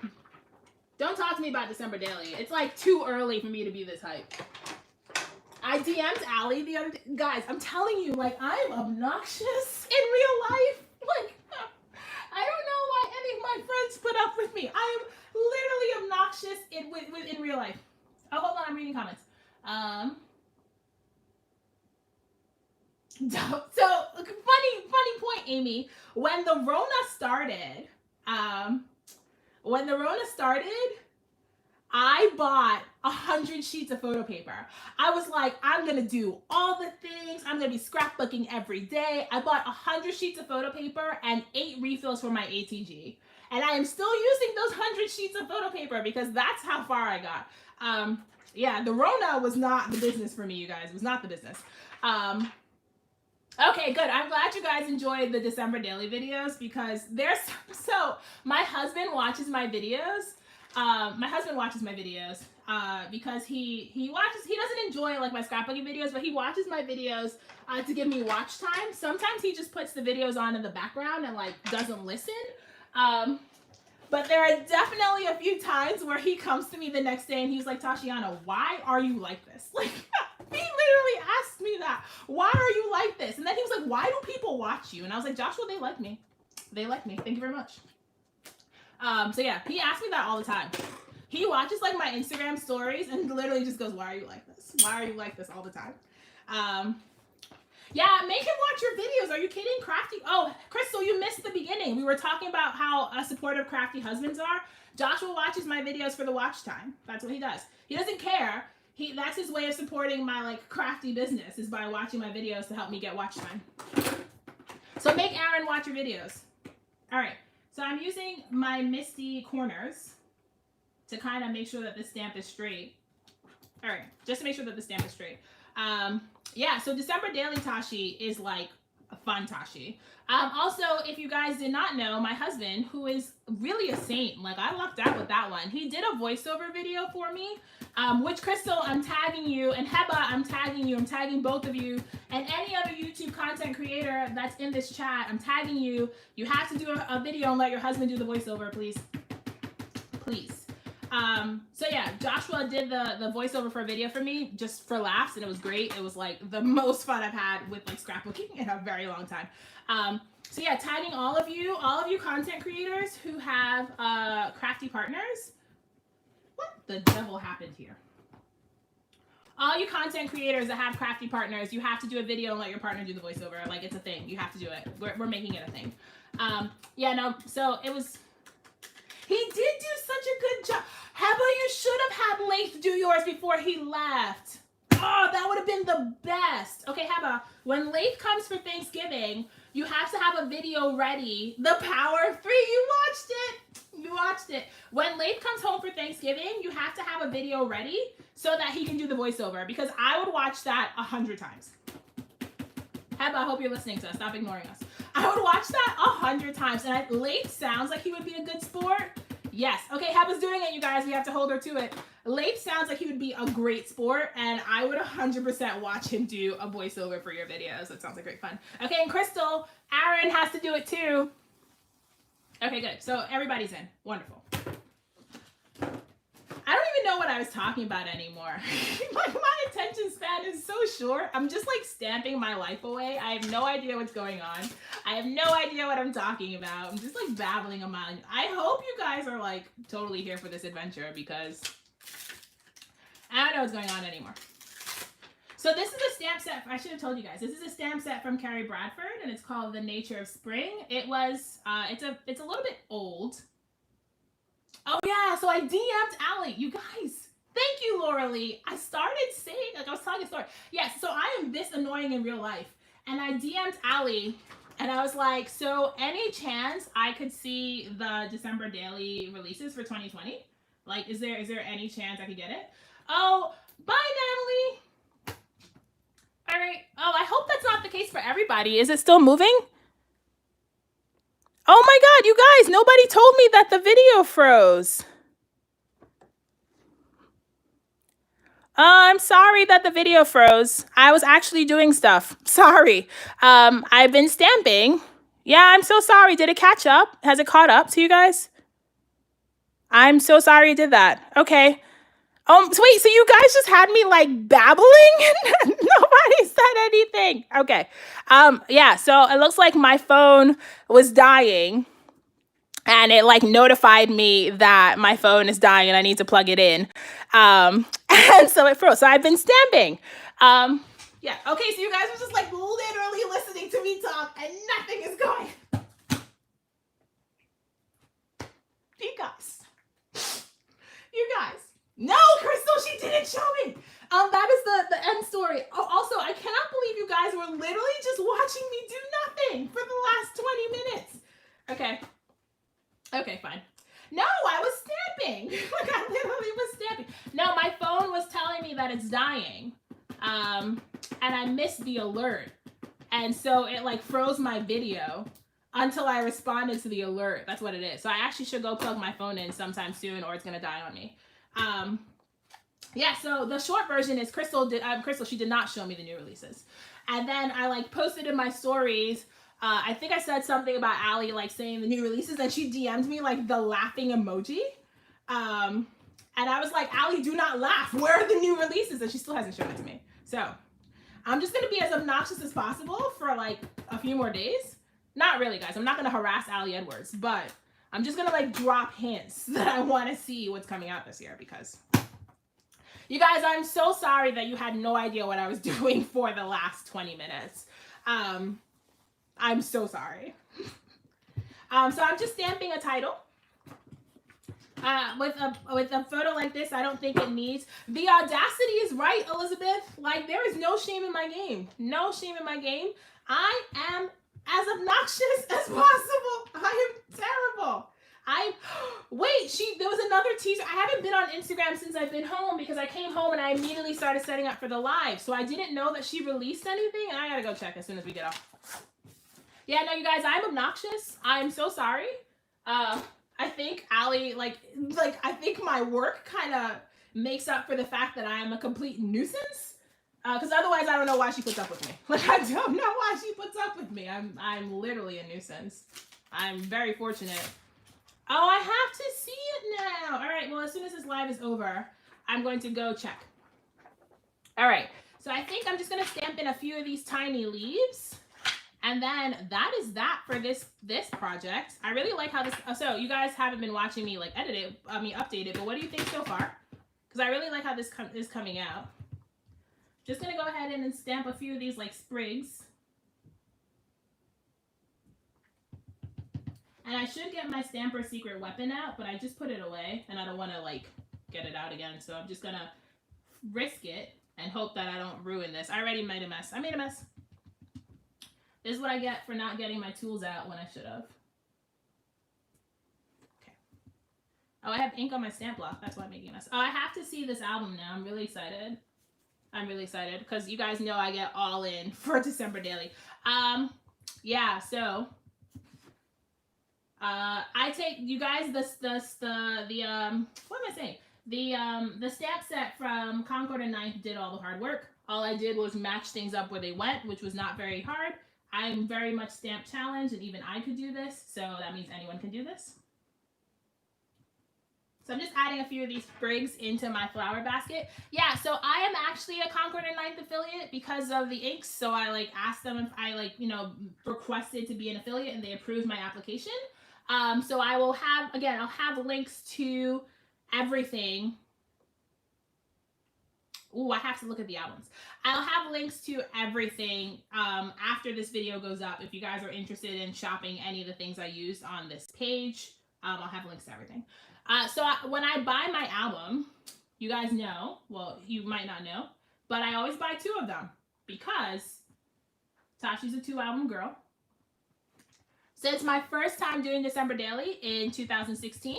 don't talk to me about December daily. It's like too early for me to be this hype. I DM'd Allie the other day. Guys, I'm telling you, like, I'm obnoxious in real life. Like, I don't know why any of my friends put up with me. I am literally obnoxious in real life. Oh, hold on, I'm reading comments. So funny point, Amy. When the Rona started, I bought 100 sheets of photo paper. I was like, I'm gonna do all the things. I'm gonna be scrapbooking every day. I bought 100 sheets of photo paper and 8 refills for my ATG. And I am still using those 100 sheets of photo paper because that's how far I got. Yeah, the Rona was not the business for me, you guys. It was not the business. Okay, good. I'm glad you guys enjoyed the December daily videos, because there's so my husband watches my videos. Because he doesn't enjoy like my scrapbooking videos, but he watches my videos to give me watch time. Sometimes he just puts the videos on in the background and like doesn't listen. But there are definitely a few times where he comes to me the next day and he's like, Tashiana, why are you like this? Like, he literally asked me that. Why are you like this? And then he was like, why do people watch you? And I was like, Joshua, they like me. They like me. Thank you very much. So yeah, he asks me that all the time. He watches like my Instagram stories and literally just goes, why are you like this? Why are you like this all the time? Yeah, make him watch your videos. Are you kidding? Crafty. Oh, Crystal, you missed the beginning. We were talking about how supportive crafty husbands are. Joshua watches my videos for the watch time. That's what he does. He doesn't care. That's his way of supporting my like crafty business, is by watching my videos to help me get watch time. So make Aaron watch your videos. All right. So I'm using my MISTI corners to kind of make sure that the stamp is straight. All right, just to make sure that the stamp is straight. Yeah, so December Daily Tashi is like a fun Tashi. Also, if you guys did not know, my husband, who is really a saint, like I lucked out with that one. He did a voiceover video for me, which Crystal, I'm tagging you, and Heba, I'm tagging you, I'm tagging both of you, and any other YouTube content creator that's in this chat, I'm tagging you. You have to do a video and let your husband do the voiceover, please. Please. So yeah, Joshua did the voiceover for a video for me just for laughs, and it was great. It was like the most fun I've had with like scrapbooking in a very long time. So yeah, tagging all of you content creators who have crafty partners. What the devil happened here? All you content creators that have crafty partners, you have to do a video and let your partner do the voiceover. Like, it's a thing. You have to do it. We're making it a thing. Yeah, no, so it was... He did do such a good job. Heba, you should have had Laith do yours before he left. Oh, that would have been the best. Okay, Heba, when Laith comes for Thanksgiving, you have to have a video ready. The Power of 3, you watched it. You watched it. When Laith comes home for Thanksgiving, you have to have a video ready so that he can do the voiceover, because I would watch that 100 times. Heba, I hope you're listening to us. Stop ignoring us. I would watch that 100 times, and Laith sounds like he would be a good sport. Yes. Okay, Heba's doing it, you guys. We have to hold her to it. Laith sounds like he would be a great sport, and I would 100% watch him do a voiceover for your videos. That sounds like great fun. Okay, and Crystal, Aaron has to do it too. Okay, good. So everybody's in. Wonderful. I don't even know what I was talking about anymore. Like, my attention span is so short. I'm just like stamping my life away. I have no idea what's going on. I have no idea what I'm talking about. I'm just like babbling a mile. I hope you guys are like totally here for this adventure, because I don't know what's going on anymore. So this is a stamp set. I should have told you guys. This is a stamp set from Carrie Bradford, and it's called The Nature of Spring. It was, it's a little bit old. Oh yeah, so I DM'd Allie. You guys, thank you, Laura Lee. I started saying, like I was telling a story. Yes, so I am this annoying in real life. And I DM'd Allie, and I was like, so any chance I could see the December daily releases for 2020? Like, is there any chance I could get it? Oh, bye, Natalie. All right. Oh, I hope that's not the case for everybody. Is it still moving? Oh my God, you guys, nobody told me that the video froze. I'm sorry that the video froze. I was actually doing stuff. Sorry. I've been stamping. Yeah, I'm so sorry. Did it catch up? Has it caught up to you guys? I'm so sorry it did that. Okay. So wait, so you guys just had me like babbling and nobody said anything. Okay. Yeah, so it looks like my phone was dying and it like notified me that my phone is dying and I need to plug it in. And so it froze. So I've been stamping. Yeah, okay, so you guys were just like literally listening to me talk and nothing is going. You guys. No, Crystal, she didn't show me. That is the end story. Oh, also, I cannot believe you guys were literally just watching me do nothing for the last 20 minutes. Okay. Okay, fine. No, I was stamping. Like, I literally was stamping. No, my phone was telling me that it's dying. And I missed the alert. And so it like froze my video until I responded to the alert. That's what it is. So I actually should go plug my phone in sometime soon or it's gonna die on me. Yeah, so the short version is Crystal, she did not show me the new releases. And then I like posted in my stories, I think I said something about Allie like saying the new releases and she DM'd me like the laughing emoji. And I was like, Allie, do not laugh. Where are the new releases? And she still hasn't shown it to me. So I'm just gonna be as obnoxious as possible for like a few more days. Not really, guys. I'm not gonna harass Allie Edwards, but I'm just gonna like drop hints that I want to see what's coming out this year because you guys, I'm so sorry that you had no idea what I was doing for the last 20 minutes. I'm so sorry. So I'm just stamping a title. With a photo like this, I don't think it needs. The audacity is right, Elizabeth. Like, there is no shame in my game. No shame in my game. I am as obnoxious as possible. I am terrible. There was another teaser. I haven't been on Instagram since I've been home because I came home and I immediately started setting up for the live. So I didn't know that she released anything and I gotta go check as soon as we get off. Yeah, no, you guys, I'm obnoxious. I'm so sorry. I think Allie, I think my work kind of makes up for the fact that I am a complete nuisance. Because otherwise, I don't know why she puts up with me. Like, I don't know why she puts up with me. I'm literally a nuisance. I'm very fortunate. Oh, I have to see it now. All right, well, as soon as this live is over, I'm going to go check. All right, so I think I'm just going to stamp in a few of these tiny leaves. And then that is that for this project. I really like how this, so you guys haven't been watching me like update it, but what do you think so far? Because I really like how this is coming out. Just gonna go ahead and stamp a few of these like sprigs. And I should get my Stamper Secret Weapon out, but I just put it away and I don't want to like get it out again. So I'm just gonna risk it and hope that I don't ruin this. I already made a mess. I made a mess. This is what I get for not getting my tools out when I should have. Okay. Oh, I have ink on my stamp block. That's why I'm making a mess. Oh, I have to see this album now. I'm really excited. I'm really excited because you guys know I get all in for December Daily. Yeah, so I take you guys what am I saying? The stamp set from Concord and Ninth did all the hard work. All I did was match things up where they went, which was not very hard. I'm very much stamp challenged, and even I could do this, so that means anyone can do this. So I'm just adding a few of these sprigs into my flower basket. Yeah, so I am actually a Concord and Ninth affiliate because of the inks. So I like asked them if I requested to be an affiliate, and they approved my application. So I will have, again, I'll have links to everything Ooh, I have to look at the albums. I'll have links to everything after this video goes up. If you guys are interested in shopping any of the things I used on this page, I'll have links to everything. When I buy my album, you guys know, well, you might not know, but I always buy 2 of them because Tashi's a 2-album girl. Since my first time doing December Daily in 2016,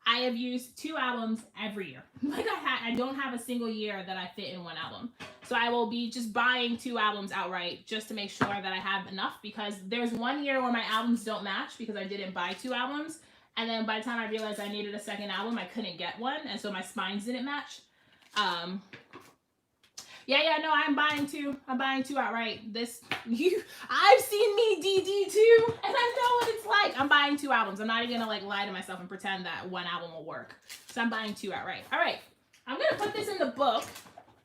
I have used 2 albums every year. Like I don't have a single year that I fit in 1 album. So I will be just buying 2 albums outright just to make sure that I have enough, because there's 1 year where my albums don't match because I didn't buy 2 albums. And then by the time I realized I needed a second album, I couldn't get one. And so my spines didn't match. No, I'm buying 2. I'm buying 2 outright. I've seen me DD too, and I know what it's like. I'm buying 2 albums. I'm not even gonna like lie to myself and pretend that 1 album will work. So I'm buying 2 outright. All right, I'm gonna put this in the book,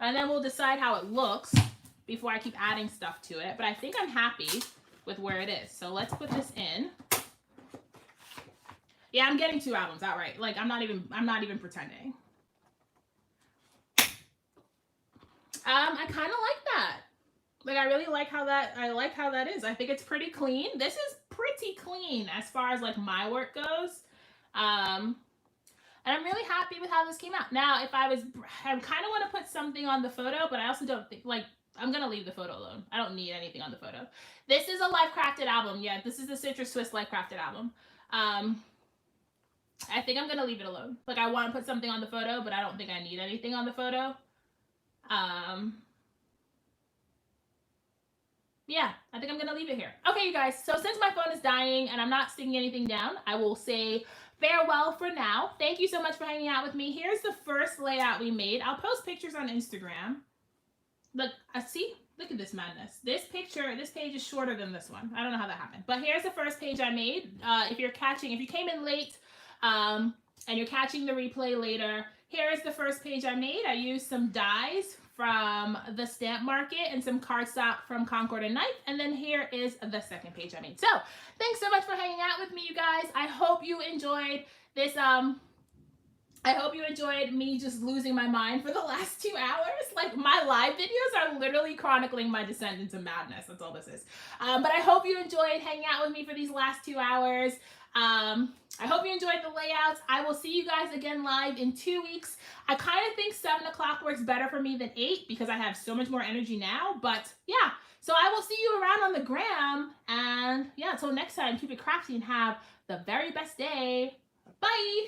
and then we'll decide how it looks before I keep adding stuff to it. But I think I'm happy with where it is. So let's put this in. Yeah, I'm getting 2 albums outright. Like I'm not even pretending. I kind of like that. Like I really like how that is. I think it's pretty clean. This is pretty clean as far as like my work goes. And I'm really happy with how this came out. Now, I kind of want to put something on the photo, but I also don't think, like, I'm going to leave the photo alone. I don't need anything on the photo. This is a Life Crafted album. Yeah, this is the Citrus Swiss Life Crafted album. I think I'm going to leave it alone. Like I want to put something on the photo, but I don't think I need anything on the photo. Yeah, I think I'm gonna leave it here. Okay, you guys, so since my phone is dying and I'm not sticking anything down, I will say farewell for now. Thank you so much for hanging out with me. Here's the first layout we made. I'll post pictures on Instagram. Look, see? Look at this madness. This page is shorter than this one. I don't know how that happened. But here's the first page I made. If you came in late, and you're catching the replay later, here is the first page I made. I used some dies from the Stamp Market and some cardstock from Concord and Knife. And then here is the second page I made. So thanks so much for hanging out with me, you guys. I hope you enjoyed this. I hope you enjoyed me just losing my mind for the last 2 hours. Like my live videos are literally chronicling my descent into madness. That's all this is. But I hope you enjoyed hanging out with me for these last 2 hours. I hope you enjoyed the layouts. I will see you guys again live in 2 weeks. I kind of think 7 o'clock works better for me than 8 because I have so much more energy now. But yeah, so I will see you around on the gram. And yeah, until next time, keep it crafty and have the very best day. Bye.